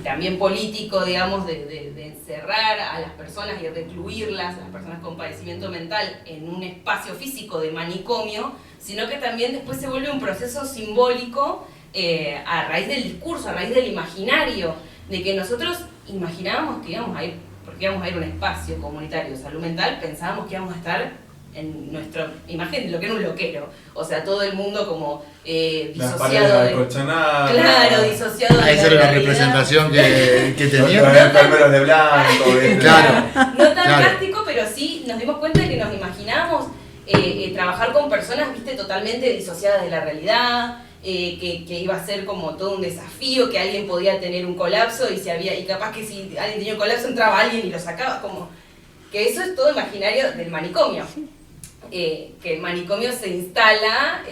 S2: también político, digamos, de encerrar a las personas y recluirlas, a las personas con padecimiento mental, en un espacio físico de manicomio, sino que también después se vuelve un proceso simbólico a raíz del discurso, a raíz del imaginario, de que nosotros imaginábamos que íbamos a ir, porque íbamos a ir a un espacio comunitario de salud mental, pensábamos que íbamos a estar en nuestra imagen de lo que era un loquero, o sea, todo el mundo como disociado de... Claro, disociado de
S4: esa era la representación que tenía.
S3: Los enfermeros de blanco,
S4: claro.
S2: No tan drástico, pero sí nos dimos cuenta de que nos imaginábamos trabajar con personas, viste, totalmente disociadas de la realidad, que iba a ser como todo un desafío, que alguien podía tener un colapso y capaz que si alguien tenía un colapso entraba alguien y lo sacaba, como que eso es todo imaginario del manicomio. Que el manicomio se instala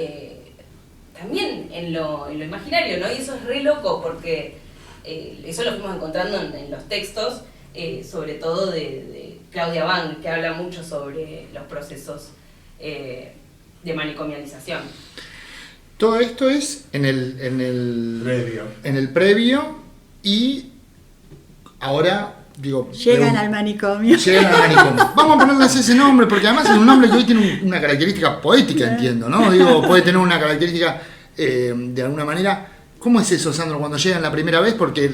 S2: también en lo imaginario, ¿no? Y eso es re loco porque eso lo fuimos encontrando en los textos, sobre todo de Claudia Bang, que habla mucho sobre los procesos de manicomialización.
S4: Todo esto es en el previo y ahora... Digo,
S5: llegan al manicomio.
S4: Vamos a ponerles ese nombre, porque además es un nombre que hoy tiene una característica poética, entiendo, ¿no? Digo, puede tener una característica de alguna manera. ¿Cómo es eso, Sandro, cuando llegan la primera vez? Porque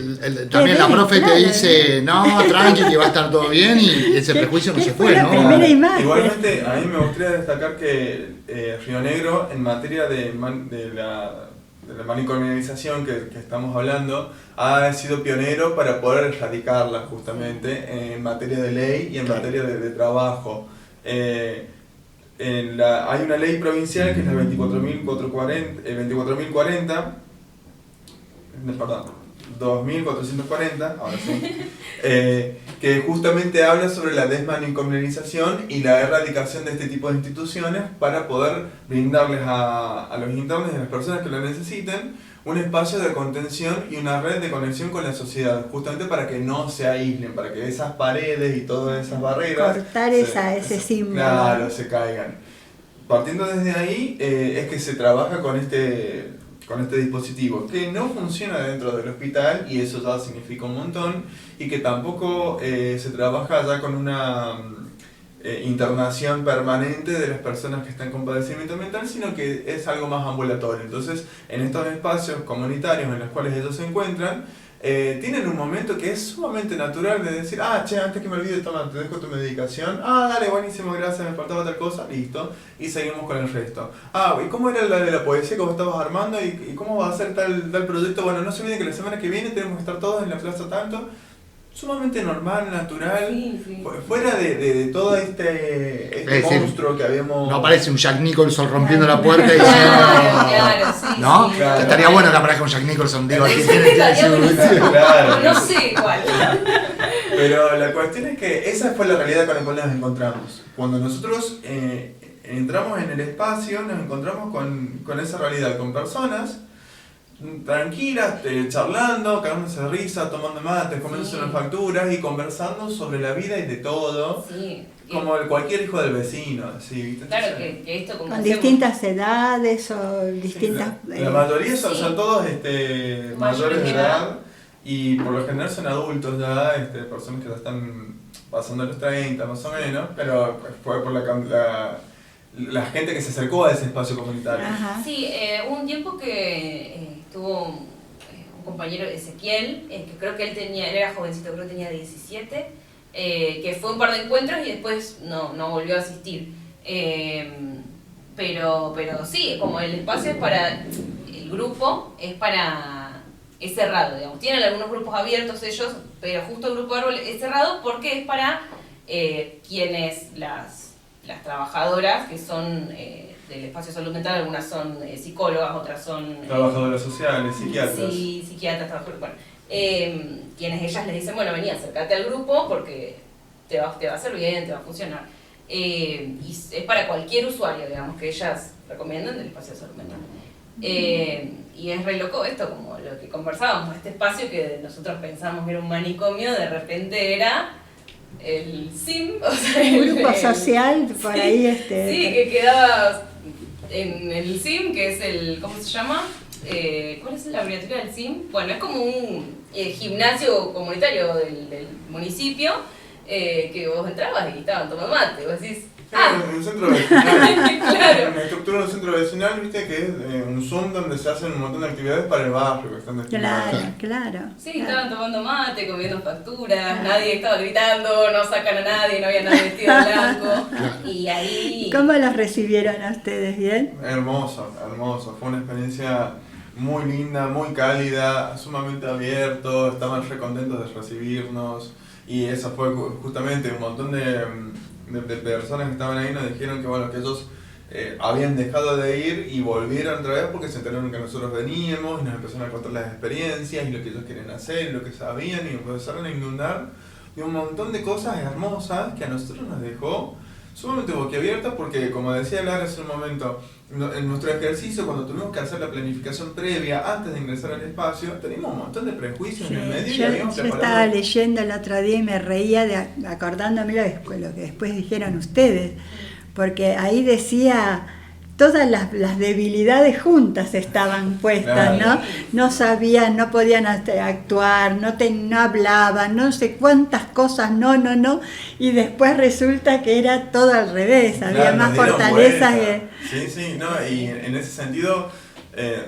S4: también la profe te dice, no, tranqui, que va a estar todo bien, y ese prejuicio no se fue, ¿no?
S3: Igualmente, a mí me gustaría destacar que Río Negro, en materia de la manicomialización que estamos hablando, ha sido pionero para poder erradicarla justamente en materia de ley y en materia de trabajo. Hay una ley provincial que es la 2440, ahora sí, que justamente habla sobre la desmanicomialización y la erradicación de este tipo de instituciones para poder brindarles a los internos y a las personas que lo necesiten un espacio de contención y una red de conexión con la sociedad, justamente para que no se aíslen, para que esas paredes y todas esas barreras...
S5: Cortar ese símbolo.
S3: Claro, se caigan. Partiendo desde ahí, es que se trabaja con este dispositivo, que no funciona dentro del hospital, y eso ya significa un montón, y que tampoco se trabaja ya con una internación permanente de las personas que están con padecimiento mental, sino que es algo más ambulatorio. Entonces, en estos espacios comunitarios en los cuales ellos se encuentran, tienen un momento que es sumamente natural de decir, che, antes que me olvide, toma, te dejo tu medicación, dale, buenísimo, gracias, me faltaba tal cosa, listo, y seguimos con el resto. ¿Y cómo era la de la poesía que vos estabas armando? ¿Y cómo va a ser tal proyecto? Bueno, no se olviden que la semana que viene tenemos que estar todos en la plaza tanto. Sumamente normal, natural, sí. Fuera de todo este monstruo que habíamos...
S4: No aparece un Jack Nicholson rompiendo la puerta y diciendo...
S2: Claro, sí.
S4: ¿No?
S2: Sí.
S4: Claro. Estaría bueno que aparezca un Jack Nicholson, digo, aquí
S3: Claro.
S2: No sé cuál.
S3: Pero la cuestión es que esa fue la realidad con la cual nos encontramos. Cuando nosotros entramos en el espacio, nos encontramos con esa realidad, con personas tranquilas, charlando, cagándose de risa, tomando mates, comiéndose unas facturas y conversando sobre la vida y de todo, como cualquier hijo del vecino. ¿Sí?
S2: Claro, que esto como
S5: con distintas edades o distintas...
S3: La mayoría son todos mayores de edad, y por lo general son adultos ya, personas que ya están pasando los 30 más o menos, pero fue por la gente que se acercó a ese espacio comunitario.
S5: Ajá.
S2: Sí, hubo un tiempo que estuvo un compañero, Ezequiel, que creo que él era jovencito, creo que tenía 17, que fue un par de encuentros y después no volvió a asistir. Pero sí, como el espacio es para, el grupo es cerrado, digamos. Tienen algunos grupos abiertos ellos, pero justo el grupo Árbol es cerrado porque es para quienes las trabajadoras que son del espacio de salud mental, algunas son psicólogas, otras son...
S3: trabajadoras sociales, psiquiatras.
S2: Sí, psiquiatras, trabajadoras, bueno. Quienes ellas les dicen, bueno, vení, acércate al grupo porque te va a hacer bien, te va a funcionar. Y es para cualquier usuario, digamos, que ellas recomiendan del espacio de salud mental. Y es re loco esto, como lo que conversábamos, este espacio que nosotros pensamos que era un manicomio, de repente era... el SIM, o sea,
S5: un grupo social por ahí
S2: Sí, que quedaba en el SIM, que es el, ¿cómo se llama? ¿cuál es la abreviatura del CIM? Bueno, es como un gimnasio comunitario del municipio, que vos entrabas y estaban tomando mate, vos decís,
S3: En un centro vecinal.
S2: Claro.
S3: Una estructura de un centro vecinal, viste, que es un Zoom donde se hacen un montón de actividades para el barrio que están destinadas.
S5: Claro.
S2: sí,
S5: claro.
S2: estaban tomando mate, comiendo facturas, nadie estaba gritando, no sacan a nadie, no había nadie vestido de blanco, y ahí...
S5: ¿Cómo los recibieron a ustedes? ¿Bien?
S3: Hermoso, hermoso. Fue una experiencia muy linda, muy cálida, sumamente abierto, estaban re contentos de recibirnos y eso fue justamente un montón de personas que estaban ahí nos dijeron que bueno, que ellos habían dejado de ir y volvieron otra vez porque se enteraron que nosotros veníamos y nos empezaron a contar las experiencias y lo que ellos querían hacer y lo que sabían y empezaron a inundar de un montón de cosas hermosas que a nosotros nos dejó sumamente boquiabiertas porque, como decía Lara hace un momento, en nuestro ejercicio, cuando tuvimos que hacer la planificación previa antes de ingresar al espacio, teníamos un montón de prejuicios en el medio y habíamos
S5: Yo
S3: preparado...
S5: estaba leyendo el otro día y me reía acordándome lo que después dijeron ustedes, porque ahí decía todas las debilidades juntas estaban puestas,
S3: Claro.
S5: ¿no? No sabían, no podían actuar, no hablaban, no sé cuántas cosas, no, y después resulta que era todo al revés, había
S3: Claro,
S5: más
S3: nos dieron
S5: fortaleza
S3: vuelta.
S5: que...
S3: Sí, no, y en ese sentido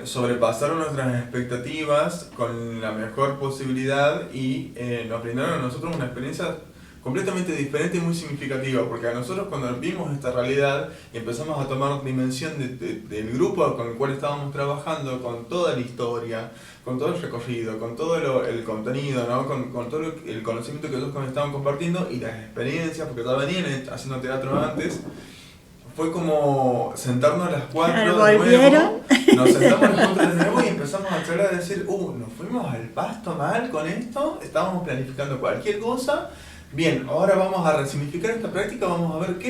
S3: sobrepasaron nuestras expectativas con la mejor posibilidad y nos brindaron a nosotros una experiencia completamente diferente y muy significativa, porque a nosotros cuando vimos esta realidad y empezamos a tomar dimensión del grupo con el cual estábamos trabajando, con toda la historia, con todo el recorrido, con todo el contenido, ¿no? con todo el conocimiento que ellos estaban compartiendo y las experiencias, porque ya venían haciendo teatro antes, fue como sentarnos a las 4
S5: Claro,
S3: de
S5: ¿volvieron?
S3: nuevo, nos sentamos a las 4 de nuevo y empezamos a charlar, a decir, nos fuimos al pasto mal con esto, estábamos planificando cualquier cosa. Bien, ahora vamos a resignificar esta práctica, vamos a ver qué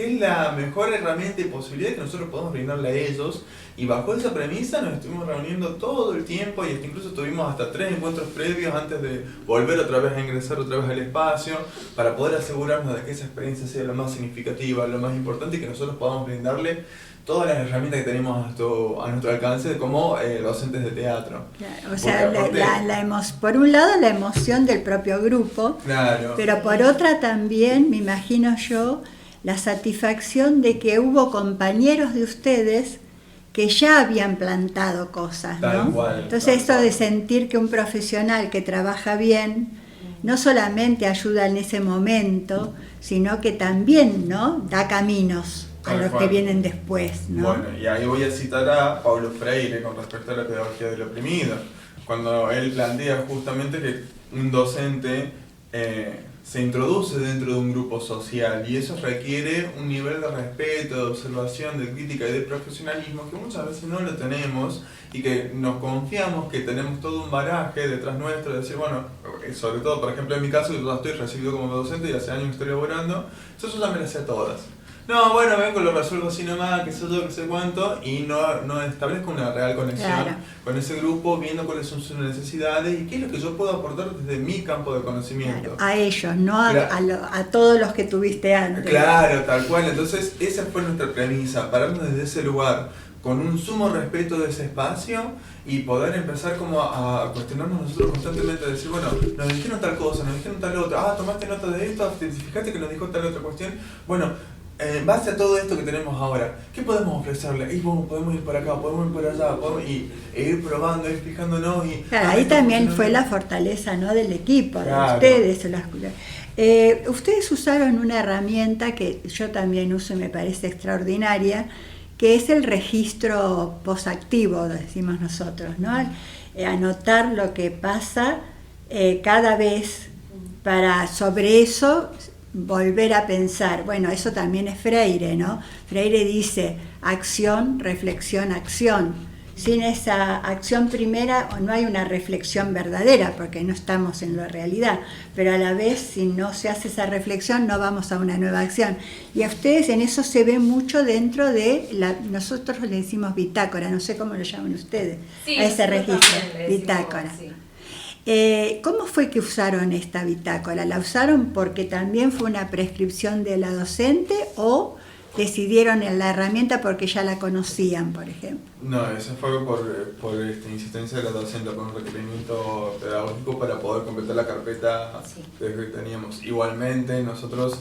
S3: es la mejor herramienta y posibilidad que nosotros podemos brindarle a ellos. Y bajo esa premisa nos estuvimos reuniendo todo el tiempo y incluso tuvimos hasta 3 encuentros previos antes de volver otra vez a ingresar otra vez al espacio para poder asegurarnos de que esa experiencia sea lo más significativa, lo más importante y que nosotros podamos brindarle todas las herramientas que tenemos a nuestro alcance como docentes de teatro.
S5: Claro, o sea,
S3: aparte,
S5: por un lado la emoción del propio grupo,
S3: claro,
S5: pero por otra también, me imagino yo, la satisfacción de que hubo compañeros de ustedes que ya habían plantado cosas, ¿no?
S3: Tal cual,
S5: Entonces
S3: tal
S5: eso de
S3: cual.
S5: sentir que un profesional que trabaja bien no solamente ayuda en ese momento, sino que también, ¿no?, da caminos a
S3: Tal
S5: los que
S3: cual.
S5: vienen después, ¿no?
S3: Bueno, y ahí voy a citar a Paulo Freire con respecto a la pedagogía del oprimido, cuando él plantea justamente que un docente se introduce dentro de un grupo social y eso requiere un nivel de respeto, de observación, de crítica y de profesionalismo que muchas veces no lo tenemos y que nos confiamos que tenemos todo un bagaje detrás nuestro, de decir, bueno, sobre todo, por ejemplo, en mi caso, que yo estoy recibido como docente y hace años que estoy laborando, eso yo ya me lo sé a todas. No, bueno, vengo, lo resuelvo así nomás, qué sé yo, qué sé cuánto, y no establezco una real conexión
S5: Claro.
S3: con ese grupo, viendo cuáles son sus necesidades y qué es lo que yo puedo aportar desde mi campo de conocimiento.
S5: Claro, a ellos, no
S3: Claro.
S5: a todos los que tuviste antes.
S3: Claro, tal cual. Entonces, esa fue nuestra premisa, pararnos desde ese lugar, con un sumo respeto de ese espacio y poder empezar como a cuestionarnos nosotros constantemente, decir, bueno, nos dijeron tal cosa, nos dijeron tal otra, tomaste nota de esto, fijaste que nos dijo tal otra cuestión, bueno, en base a todo esto que tenemos ahora, ¿qué podemos ofrecerle? Y bueno, podemos ir por acá, podemos ir por allá, e ir probando, ir fijándonos y...
S5: Claro, ahí también fue la fortaleza, ¿no?, del equipo,
S3: Claro.
S5: de ustedes. Ustedes usaron una herramienta que yo también uso y me parece extraordinaria, que es el registro posactivo, decimos nosotros, ¿no? Anotar lo que pasa cada vez para sobre eso volver a pensar. Bueno, eso también es Freire, ¿no? Freire dice acción, reflexión, acción. Sin esa acción primera no hay una reflexión verdadera porque no estamos en la realidad, pero a la vez si no se hace esa reflexión no vamos a una nueva acción. Y a ustedes en eso se ve mucho dentro de nosotros le decimos bitácora, no sé cómo lo llaman ustedes,
S2: Sí,
S5: a ese
S2: nosotros
S5: registro,
S2: también le decimos,
S5: bitácora.
S2: sí.
S5: ¿Cómo fue que usaron esta bitácora? ¿La usaron porque también fue una prescripción de la docente o decidieron en la herramienta porque ya la conocían, por ejemplo?
S3: No, eso fue por insistencia de la docente, por un requerimiento pedagógico para poder completar la carpeta que teníamos. Igualmente nosotros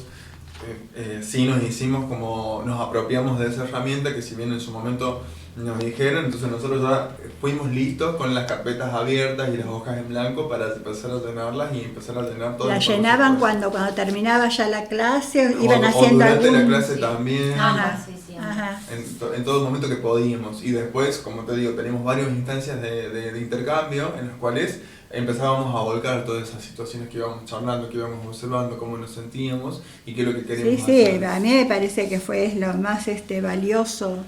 S3: sí nos hicimos como, nos apropiamos de esa herramienta que si bien en su momento nos dijeron, entonces nosotros ya fuimos listos con las carpetas abiertas y las hojas en blanco para empezar a llenarlas y empezar a llenar todo.
S5: ¿La llenaban cuando terminaba ya la clase? ¿Iban
S3: o
S5: haciendo
S3: durante
S5: algún...?
S3: la clase también.
S5: Ajá,
S2: Sí, sí.
S5: ajá.
S3: En todo momento que podíamos. Y después, como te digo, tenemos varias instancias de intercambio en las cuales empezábamos a volcar todas esas situaciones que íbamos charlando, que íbamos observando, cómo nos sentíamos y qué es lo que queríamos hacer.
S5: Sí, a mí me parece que fue lo más valioso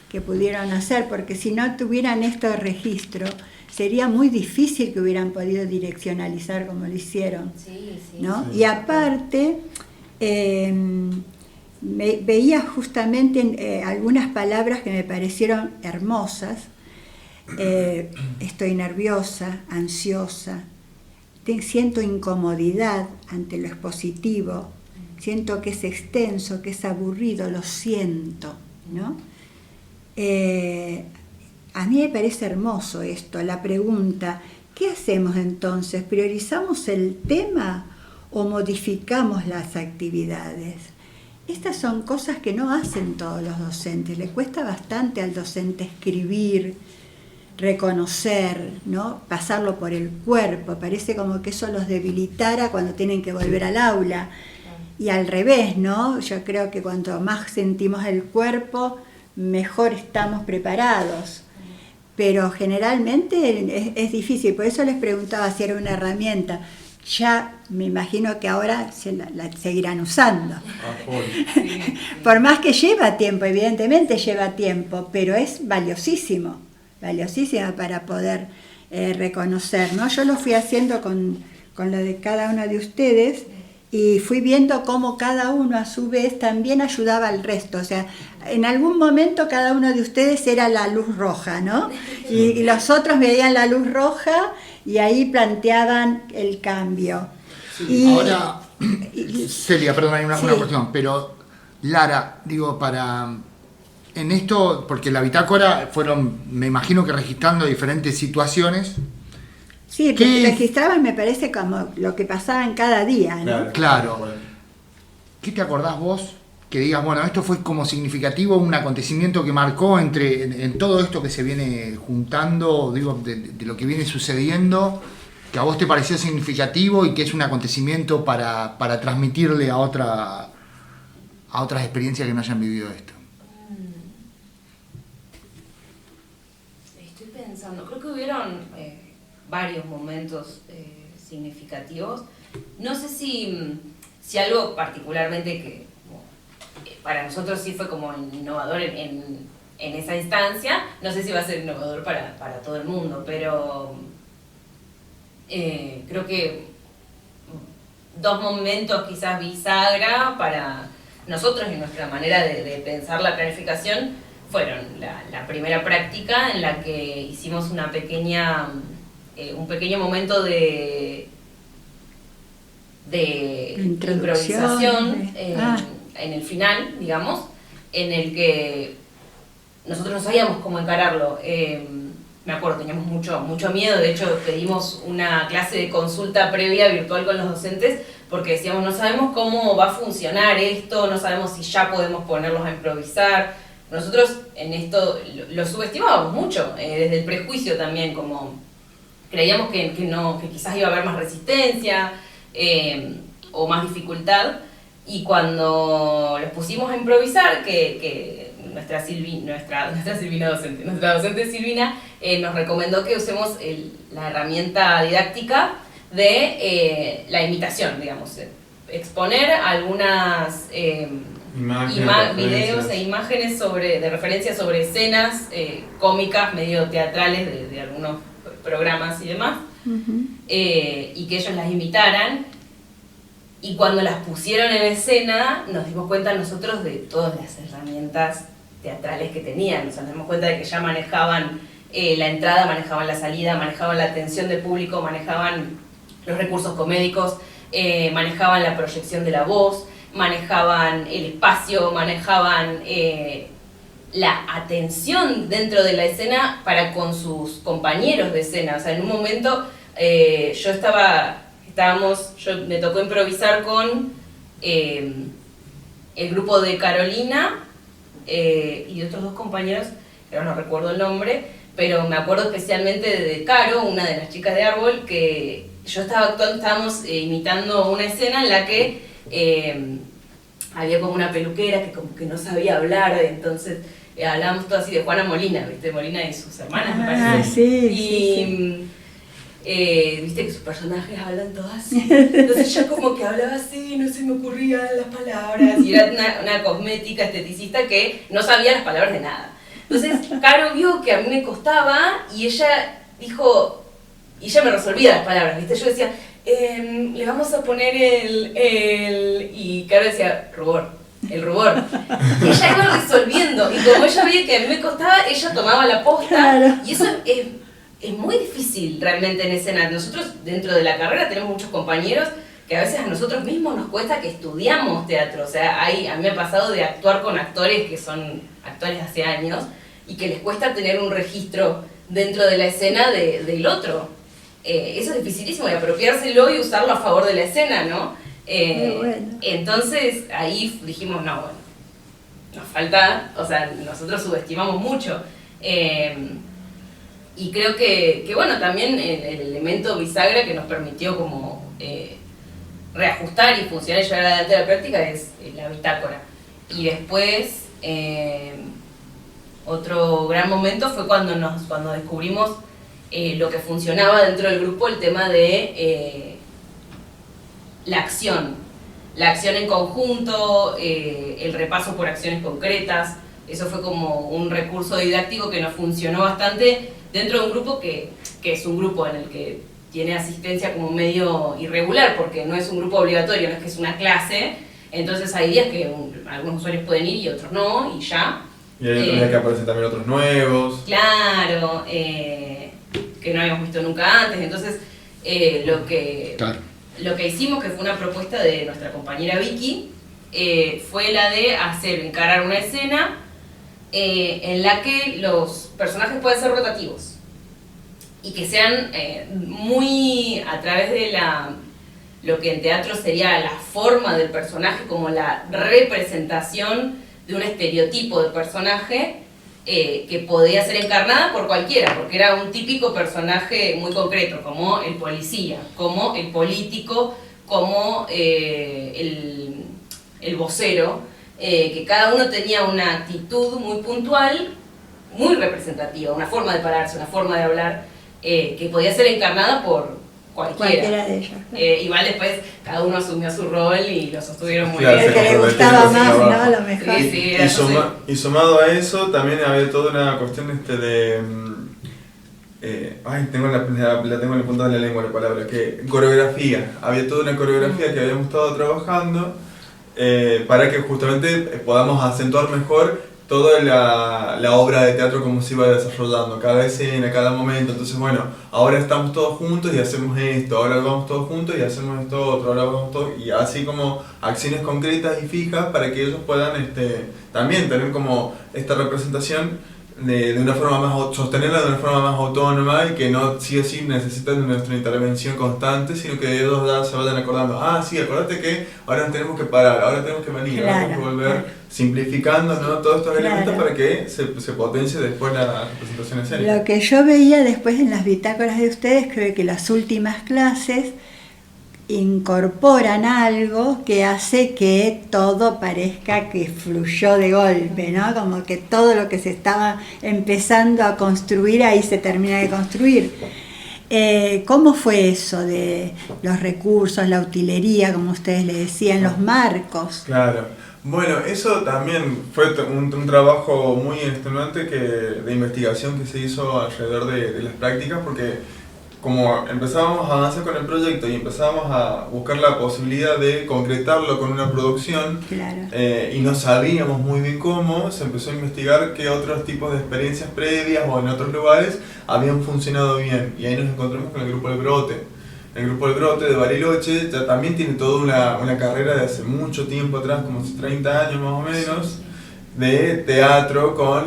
S5: que pudieron hacer, porque si no tuvieran estos registros, sería muy difícil que hubieran podido direccionalizar como lo hicieron.
S2: Sí, sí.
S5: ¿No?
S3: Sí.
S5: Y aparte, veía justamente algunas palabras que me parecieron hermosas. Estoy nerviosa, ansiosa, siento incomodidad ante lo expositivo, siento que es extenso, que es aburrido, lo siento, ¿no? A mí me parece hermoso esto, la pregunta, ¿qué hacemos entonces? ¿Priorizamos el tema o modificamos las actividades? Estas son cosas que no hacen todos los docentes, le cuesta bastante al docente escribir, reconocer, ¿no? Pasarlo por el cuerpo, parece como que eso los debilitara cuando tienen que volver al aula. Y al revés, ¿no? Yo creo que cuanto más sentimos el cuerpo, mejor estamos preparados. Pero generalmente es difícil, por eso les preguntaba si era una herramienta. Ya me imagino que ahora la seguirán usando. Por más que lleva tiempo, evidentemente lleva tiempo, pero es valiosísima para poder reconocer, ¿no? Yo lo fui haciendo con lo de cada uno de ustedes y fui viendo cómo cada uno a su vez también ayudaba al resto. O sea, en algún momento cada uno de ustedes era la luz roja, ¿no? Y los otros veían la luz roja y ahí planteaban el cambio.
S4: Sí. Ahora, Celia, perdón, hay una cuestión, pero Lara, digo, en esto, porque la bitácora fueron, me imagino que registrando diferentes situaciones.
S5: Sí, registraban, me parece, como lo que pasaba en cada día, ¿no?
S4: Claro. ¿Qué te acordás vos? Que digas, bueno, esto fue como significativo, un acontecimiento que marcó en todo esto que se viene juntando, digo, de lo que viene sucediendo, que a vos te pareció significativo y que es un acontecimiento para transmitirle a otras experiencias que no hayan vivido esto.
S2: Estoy pensando, creo que hubieron varios momentos significativos. No sé si algo particularmente que para nosotros sí fue como innovador en esa instancia, no sé si va a ser innovador para todo el mundo, pero creo que dos momentos quizás bisagra para nosotros y nuestra manera de pensar la planificación fueron la primera práctica en la que hicimos un pequeño momento de improvisación en el final, digamos, en el que nosotros no sabíamos cómo encararlo. Me acuerdo, teníamos mucho miedo, de hecho pedimos una clase de consulta previa virtual con los docentes porque decíamos, no sabemos cómo va a funcionar esto, no sabemos si ya podemos ponerlos a improvisar. Nosotros en esto lo subestimábamos mucho, desde el prejuicio también, como creíamos que quizás iba a haber más resistencia o más dificultad, y cuando los pusimos a improvisar, que nuestra docente Silvina nos recomendó que usemos la herramienta didáctica de la imitación, digamos, exponer algunas videos e imágenes de referencia sobre escenas cómicas, medio teatrales de algunos programas y demás, y que ellos las imitaran. Y cuando las pusieron en escena, nos dimos cuenta nosotros de todas las herramientas teatrales que tenían. O sea, nos dimos cuenta de que ya manejaban la entrada, manejaban la salida, manejaban la atención del público, manejaban los recursos comédicos, manejaban la proyección de la voz, manejaban el espacio, manejaban la atención dentro de la escena para con sus compañeros de escena. O sea, en un momento me tocó improvisar con el grupo de Carolina y otros dos compañeros, que ahora no recuerdo el nombre, pero me acuerdo especialmente de Caro, una de las chicas de Árbol, que yo estaba actuando, estábamos imitando una escena en la que había como una peluquera que como que no sabía hablar, entonces hablábamos todo así de Juana Molina, ¿viste? Molina y sus hermanas, me parece.
S5: Sí.
S2: Viste que sus personajes hablan todos así, entonces yo como que hablaba así, no se me ocurrían las palabras, y era una cosmética esteticista que no sabía las palabras de nada. Entonces Caro vio que a mí me costaba y ella dijo, y ella me resolvía las palabras, ¿viste? Yo decía, le vamos a poner y Caro decía, el rubor. Y ella iba resolviendo, y como ella veía que a mí me costaba, ella tomaba la posta,
S5: Claro.
S2: y eso es muy difícil realmente en escena. Nosotros dentro de la carrera tenemos muchos compañeros que a veces a nosotros mismos nos cuesta que estudiamos teatro. O sea, a mí me ha pasado de actuar con actores que son actores de hace años y que les cuesta tener un registro dentro de la escena del otro. Eso es dificilísimo, y apropiárselo y usarlo a favor de la escena, ¿no?
S5: Muy bueno.
S2: Entonces ahí dijimos, no, bueno, nos falta, o sea, nosotros subestimamos mucho. Y creo que bueno, también el elemento bisagra que nos permitió como reajustar y funcionar y llevar adelante la práctica es la bitácora. Y después, otro gran momento fue cuando descubrimos lo que funcionaba dentro del grupo, el tema de la acción en conjunto, el repaso por acciones concretas. Eso fue como un recurso didáctico que nos funcionó bastante dentro de un grupo que es un grupo en el que tiene asistencia como medio irregular, porque no es un grupo obligatorio, no es que es una clase. Entonces hay días que algunos usuarios pueden ir y otros no, y ya.
S3: Y hay otros días que aparecen también otros nuevos.
S2: Claro, que no habíamos visto nunca antes. Entonces, lo que hicimos, que fue una propuesta de nuestra compañera Vicky, fue la de encarar una escena en la que los personajes pueden ser rotativos y que sean muy a través de lo que en teatro sería la forma del personaje, como la representación de un estereotipo de personaje que podía ser encarnada por cualquiera, porque era un típico personaje muy concreto, como el policía, como el político, como el vocero, que cada uno tenía una actitud muy puntual, muy representativa, una forma de pararse, una forma de hablar, que podía ser encarnada por cualquiera
S5: de ellos.
S2: Igual después cada uno asumió su rol y lo sostuvieron muy
S3: Claro,
S2: bien.
S5: El que le gustaba más, ¿no? A lo mejor.
S2: Sí,
S3: Y sumado a eso, también había toda una cuestión de... tengo la tengo en la punta de la lengua la palabra, que coreografía. Había toda una coreografía que habíamos estado trabajando para que justamente podamos acentuar mejor toda la obra de teatro, como se iba desarrollando, cada escena, cada momento. Entonces, bueno, ahora estamos todos juntos y hacemos esto, ahora vamos todos juntos y hacemos esto otro, ahora vamos todos, y así como acciones concretas y fijas para que ellos puedan también tener como esta representación de una forma más, sostenerla de una forma más autónoma, y que no sí o sí necesitan de nuestra intervención constante, sino que ellos ya se vayan acordando, sí, acordate que ahora nos tenemos que parar, ahora tenemos que venir, ahora tenemos que volver, simplificando, ¿no?, todos estos elementos para que se potencie después la representación escénica.
S5: Lo que yo veía después en las bitácoras de ustedes, creo que las últimas clases incorporan algo que hace que todo parezca que fluyó de golpe, ¿no? Como que todo lo que se estaba empezando a construir, ahí se termina de construir. ¿Cómo fue eso de los recursos, la utilería, como ustedes le decían, los marcos?
S3: Claro. Bueno, eso también fue un trabajo muy extenuante de investigación que se hizo alrededor de las prácticas, porque como empezábamos a avanzar con el proyecto y empezábamos a buscar la posibilidad de concretarlo con una producción,
S5: Claro.
S3: Y no sabíamos muy bien cómo, se empezó a investigar qué otros tipos de experiencias previas o en otros lugares habían funcionado bien, y ahí nos encontramos con el grupo El Brote. el grupo El Grote de Bariloche, ya también tiene toda una carrera de hace mucho tiempo atrás, como hace 30 años más o menos, de teatro con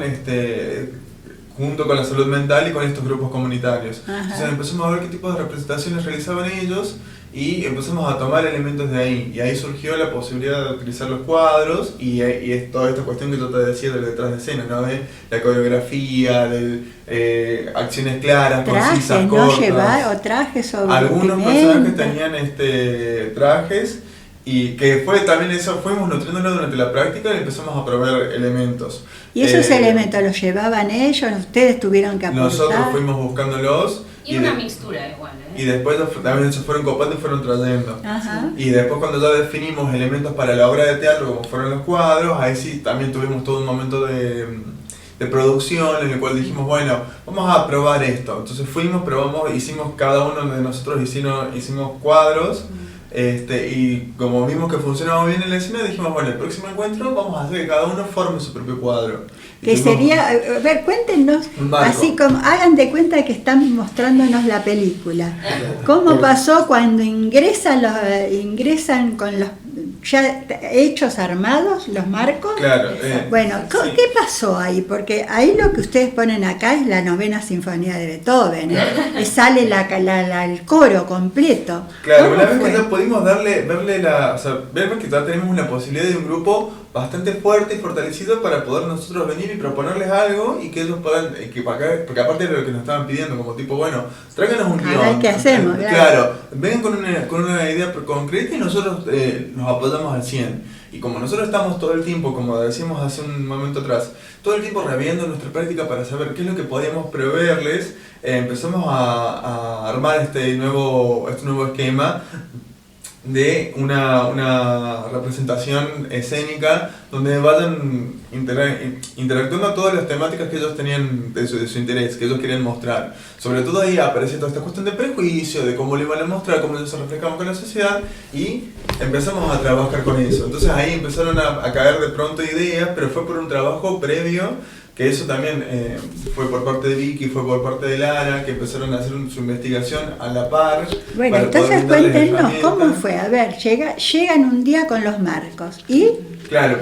S3: junto con la salud mental y con estos grupos comunitarios.
S5: Ajá.
S3: Entonces empezamos a ver qué tipo de representaciones realizaban ellos y empezamos a tomar elementos de ahí. Y ahí surgió la posibilidad de utilizar los cuadros y es toda esta cuestión que yo te decía del detrás de escena, ¿no? De la coreografía, de acciones claras, concisas,
S5: Trajes,
S3: cortas.
S5: ¿no? Llevar o trajes sobre
S3: Algunos
S5: vestimenta.
S3: personajes tenían trajes y que fue también eso, fuimos nutriéndolo durante la práctica y empezamos a proveer elementos.
S5: ¿Y esos elementos los llevaban ellos? ¿Ustedes tuvieron que aportar?
S3: Nosotros fuimos buscándolos
S2: Y una mixtura igual, ¿eh?
S3: y después también se fueron copando y fueron trayendo.
S5: Ajá.
S3: Y después cuando ya definimos elementos para la obra de teatro como fueron los cuadros, ahí sí también tuvimos todo un momento de producción en el cual dijimos, bueno, vamos a probar esto. Entonces fuimos, probamos, hicimos, cada uno de nosotros hicimos cuadros. Y como vimos que funcionaba bien en la escena, dijimos, bueno, el próximo encuentro vamos a hacer que cada uno forme su propio cuadro. Y
S5: Que
S3: tuvimos
S5: sería, a ver, cuéntenos,
S3: un marco.
S5: así como, hagan de cuenta que están mostrándonos la película. ¿Cómo pasó cuando ingresan con los ya hechos armados, los marcos?
S3: Claro.
S5: Bueno,
S3: sí.
S5: ¿qué pasó ahí? Porque ahí lo que ustedes ponen acá es la novena sinfonía de Beethoven, ¿eh? Y sale el coro completo.
S3: Claro,
S5: ¿Cómo
S3: una vez
S5: fue?
S3: que ya pudimos ver que ya tenemos la posibilidad de un grupo bastante fuerte y fortalecido para poder nosotros venir y proponerles algo y que ellos puedan, porque aparte de lo que nos estaban pidiendo, como tipo, bueno, tráiganos un guión.
S5: A ver qué hacemos,
S3: Claro, vengan con una idea concreta y nosotros nos apoyamos al 100. Y como nosotros estamos todo el tiempo, como decíamos hace un momento atrás, todo el tiempo reviendo nuestra práctica para saber qué es lo que podíamos proveerles, empezamos a armar este nuevo esquema de una representación escénica donde vayan interactuando a todas las temáticas que ellos tenían de su interés, que ellos querían mostrar. Sobre todo ahí aparece toda esta cuestión de prejuicio, de cómo le iban a mostrar, cómo ellos se reflejaban con la sociedad y empezamos a trabajar con eso. Entonces ahí empezaron a caer de pronto ideas, pero fue por un trabajo previo, que eso también fue por parte de Vicky, fue por parte de Lara, que empezaron a hacer su investigación a la par.
S5: Bueno,
S3: para poder
S5: entonces
S3: brindarles
S5: cuéntenos
S3: herramientas.
S5: cómo fue. A ver, llegan un día con los marcos y
S3: Claro,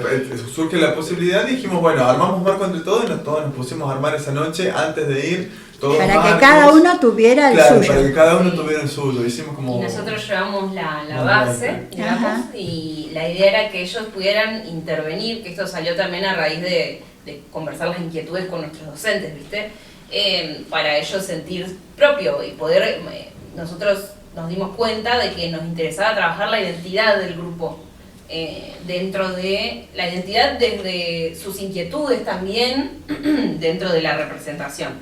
S3: surge la posibilidad y dijimos, bueno, armamos marco entre todos y todos nos pusimos a armar esa noche antes de ir. Todos
S5: para
S3: marcos.
S5: que cada uno tuviera el
S3: Claro,
S5: suyo.
S3: para que cada uno tuviera el suyo. Hicimos como...
S2: Y nosotros llevamos la
S3: Una
S2: base,
S3: base.
S2: digamos,
S5: Ajá.
S2: y la idea era que ellos pudieran intervenir, que esto salió también a raíz de conversar las inquietudes con nuestros docentes, ¿viste? Para ellos sentir propio y poder... nosotros nos dimos cuenta de que nos interesaba trabajar la identidad del grupo, dentro de la identidad desde sus inquietudes también, dentro de la representación.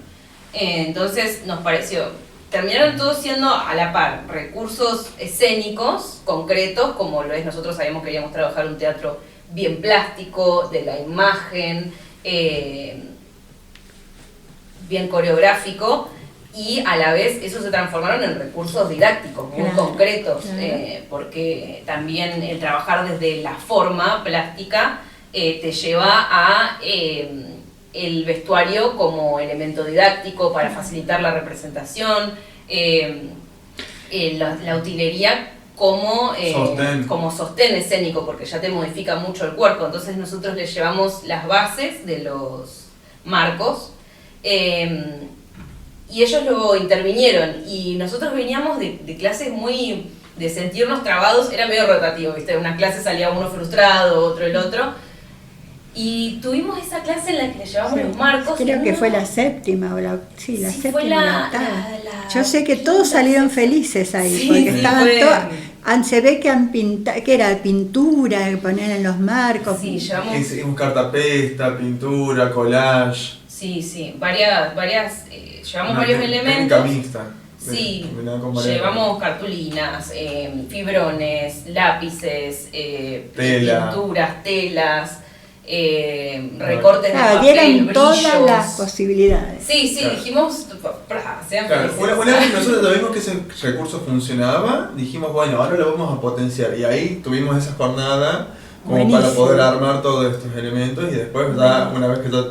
S2: Entonces nos pareció, terminaron todos siendo a la par, recursos escénicos concretos, como lo es, nosotros sabíamos que queríamos trabajar un teatro bien plástico, de la imagen, bien coreográfico, y a la vez eso se transformaron en recursos didácticos muy
S5: Claro,
S2: concretos,
S5: claro.
S2: Porque también el trabajar desde la forma plástica te lleva a el vestuario como elemento didáctico para facilitar la representación, la utilería como sostén escénico, porque ya te modifica mucho el cuerpo. Entonces nosotros le llevamos las bases de los marcos, y ellos lo intervinieron, y nosotros veníamos de clases muy de sentirnos trabados, era medio rotativo, ¿viste? Una clase salía uno frustrado, otro el otro, y tuvimos esa clase en la que le llevamos
S5: Sí,
S2: los marcos.
S5: creo
S2: y
S5: que
S2: uno-
S5: fue la séptima o la
S2: Sí,
S5: séptima
S2: fue
S5: o la octava.
S2: la
S5: Yo sé que todos
S2: quinta,
S5: salieron
S2: sexta.
S5: felices ahí,
S2: Sí,
S5: porque
S2: sí,
S5: estaban
S2: fue-
S5: todos, se ve que han pintado, que era pintura, que ponían en los marcos.
S2: Sí, llevamos,
S3: Hicimos cartapesta, pintura, collage.
S2: sí, varias, llevamos varios
S3: técnica
S2: elementos.
S3: mixta.
S2: Sí,
S3: Combinada con varias-
S2: llevamos cartulinas, fibrones, lápices,
S3: Tela.
S2: pinturas, telas, recortes de
S5: Claro,
S2: papel,
S5: dieron todas
S2: brillos.
S5: las posibilidades.
S2: Sí,
S3: Claro.
S2: dijimos, sean
S3: Claro,
S2: felices.
S3: una vez que nosotros ya vimos que ese recurso funcionaba, dijimos, bueno, ahora lo vamos a potenciar. Y ahí tuvimos esa jornada como
S5: Buenísimo.
S3: para poder armar todos estos elementos y después ya, una vez que ya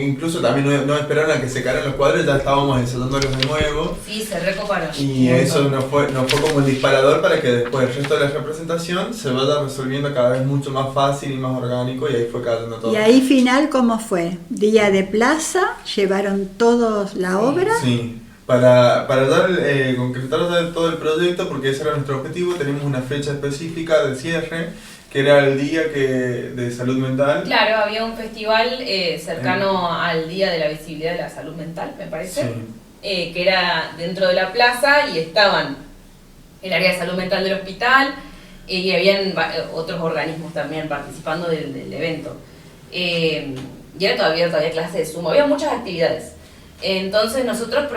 S3: Incluso también no esperaron a que secaran los cuadros, ya estábamos ensayándolos de nuevo.
S2: Sí, se recoparon.
S3: Y eso nos fue como el disparador para que después el resto de la representación se vaya resolviendo cada vez mucho más fácil y más orgánico, y ahí fue cayendo todo.
S5: ¿Y ahí final cómo fue? ¿Día de plaza? ¿Llevaron todos la obra?
S3: Sí, para concretar todo el proyecto, porque ese era nuestro objetivo, teníamos una fecha específica de cierre, que era el día de salud mental.
S2: Claro, había un festival cercano al Día de la Visibilidad de la Salud Mental, me parece,
S3: Sí.
S2: Que era dentro de la plaza y estaban el área de salud mental del hospital y habían otros organismos también participando del evento. Y era todavía clase de Zoom, había muchas actividades. Entonces nosotros nos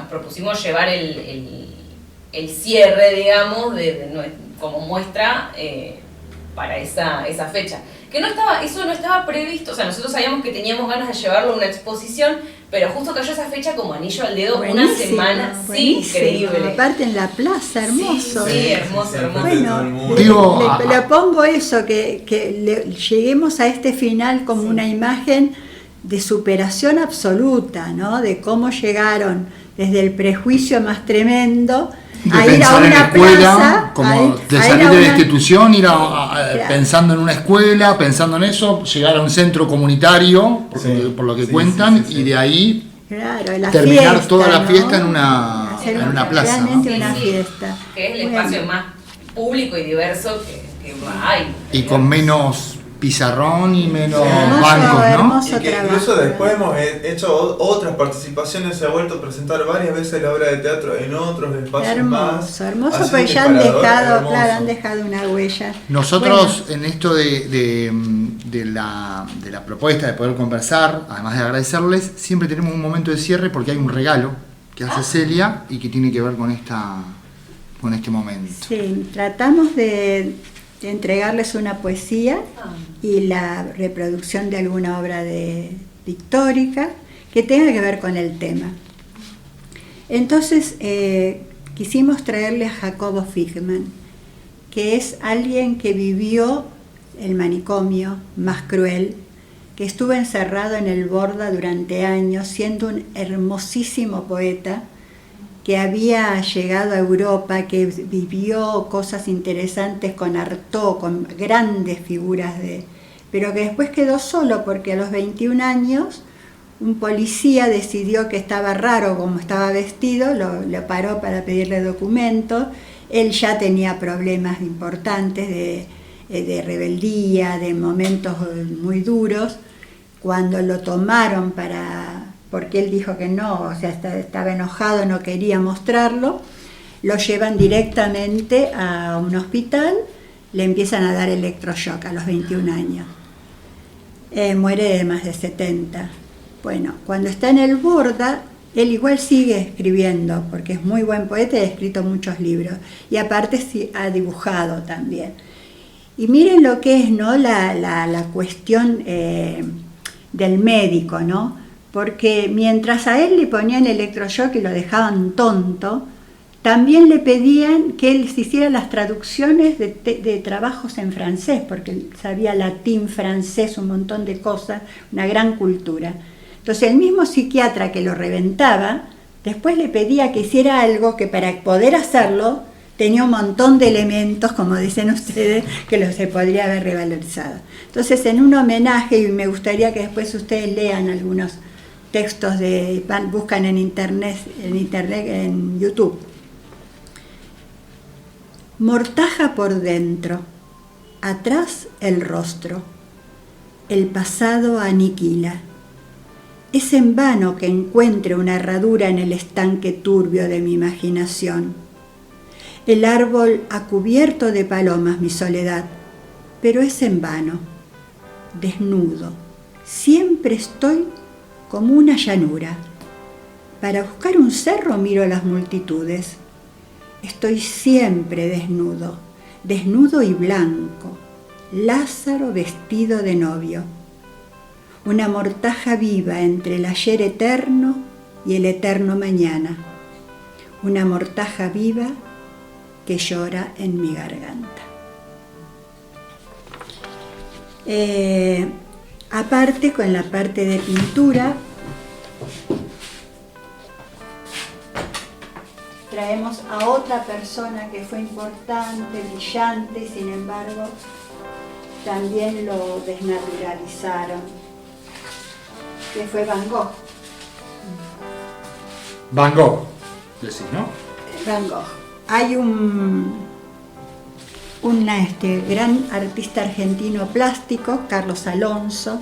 S2: propusimos llevar el cierre, digamos, como muestra para esa fecha. Que eso no estaba previsto, o sea, nosotros sabíamos que teníamos ganas de llevarlo a una exposición, pero justo cayó esa fecha como anillo al dedo,
S5: Buenísimo,
S2: una semana,
S5: buenísimo.
S2: increíble.
S5: Aparte en la plaza, hermoso.
S2: Sí, hermoso, hermoso.
S5: Bueno,
S4: Digo,
S5: le pongo eso, que lleguemos a este final como una imagen de superación absoluta, ¿no? De cómo llegaron desde el prejuicio más tremendo
S4: de
S5: a ir a
S4: pensar en
S5: una
S4: escuela,
S5: plaza,
S4: como de
S5: a ir
S4: salir
S5: a
S4: de la
S5: una-
S4: institución, ir
S5: Claro.
S4: pensando en una escuela, pensando en eso, llegar a un centro comunitario, por lo que
S3: Sí,
S4: cuentan,
S3: sí, sí, sí.
S4: y de ahí
S5: Claro, la
S4: terminar
S5: fiesta,
S4: toda la
S5: ¿no?
S4: fiesta en una
S5: Hacer
S4: plaza, ¿no?
S5: realmente
S2: Sí,
S5: una
S2: sí.
S5: fiesta.
S2: Que es el
S5: Bueno.
S2: espacio más público y diverso que hay.
S4: Y con menos pizarrón y menos
S5: Hermoso,
S4: bancos, ¿no?
S5: hermoso.
S3: Y que incluso
S5: trabajo.
S3: después hemos hecho otras participaciones, se ha vuelto a presentar varias veces la obra de teatro en otros espacios más.
S5: Hermoso,
S3: Ha sido
S5: pues
S3: un
S5: ya han
S3: disparador
S5: dejado,
S3: hermoso.
S5: claro, han dejado una huella.
S4: Nosotros en esto de la propuesta de poder conversar, además de agradecerles, siempre tenemos un momento de cierre porque hay un regalo que hace Celia y que tiene que ver con este momento.
S5: Sí, tratamos de entregarles una poesía y la reproducción de alguna obra pictórica que tenga que ver con el tema. Entonces quisimos traerle a Jacobo Figman, que es alguien que vivió el manicomio más cruel, que estuvo encerrado en el Borda durante años, siendo un hermosísimo poeta, que había llegado a Europa, que vivió cosas interesantes con Artaud, con grandes figuras pero que después quedó solo porque a los 21 años un policía decidió que estaba raro como estaba vestido, lo paró para pedirle documentos. Él ya tenía problemas importantes de rebeldía, de momentos muy duros. Cuando lo tomaron porque él dijo que no, o sea, estaba enojado, no quería mostrarlo, lo llevan directamente a un hospital, le empiezan a dar electroshock a los 21 años. Muere de más de 70. Bueno, cuando está en el Borda, él igual sigue escribiendo, porque es muy buen poeta y ha escrito muchos libros, y aparte sí, ha dibujado también. Y miren lo que es, ¿no? la cuestión del médico, ¿no? Porque mientras a él le ponían electroshock y lo dejaban tonto, también le pedían que él se hiciera las traducciones de trabajos en francés, porque él sabía latín, francés, un montón de cosas, una gran cultura. Entonces el mismo psiquiatra que lo reventaba, después le pedía que hiciera algo que para poder hacerlo tenía un montón de elementos, como dicen ustedes, que se podría haber revalorizado. Entonces, en un homenaje, y me gustaría que después ustedes lean algunos textos buscan en internet, en YouTube. Mortaja por dentro, atrás el rostro, el pasado aniquila. Es en vano que encuentre una herradura en el estanque turbio de mi imaginación. El árbol ha cubierto de palomas mi soledad, pero es en vano. Desnudo, siempre estoy como una llanura. Para buscar un cerro miro las multitudes. Estoy siempre desnudo, desnudo y blanco, Lázaro vestido de novio. Una mortaja viva entre el ayer eterno y el eterno mañana. Una mortaja viva que llora en mi garganta. Aparte, con la parte de pintura, traemos a otra persona que fue importante, brillante, sin embargo, también lo desnaturalizaron, que fue Van Gogh.
S4: Van Gogh, decís, ¿no?
S5: Van Gogh. Hay un gran artista argentino plástico, Carlos Alonso.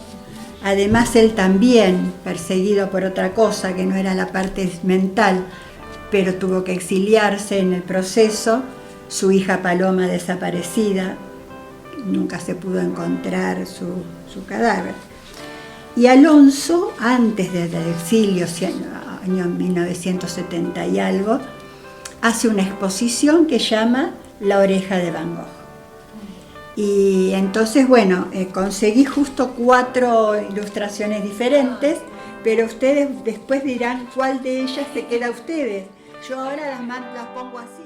S5: Además, él también, perseguido por otra cosa que no era la parte mental, pero tuvo que exiliarse en el proceso. Su hija Paloma desaparecida, nunca se pudo encontrar su cadáver. Y Alonso, antes del exilio, año 1970 y algo, hace una exposición que llama La oreja de Van Gogh. Y entonces, bueno, conseguí justo 4 ilustraciones diferentes, pero ustedes después dirán cuál de ellas se queda a ustedes. Yo ahora las pongo así.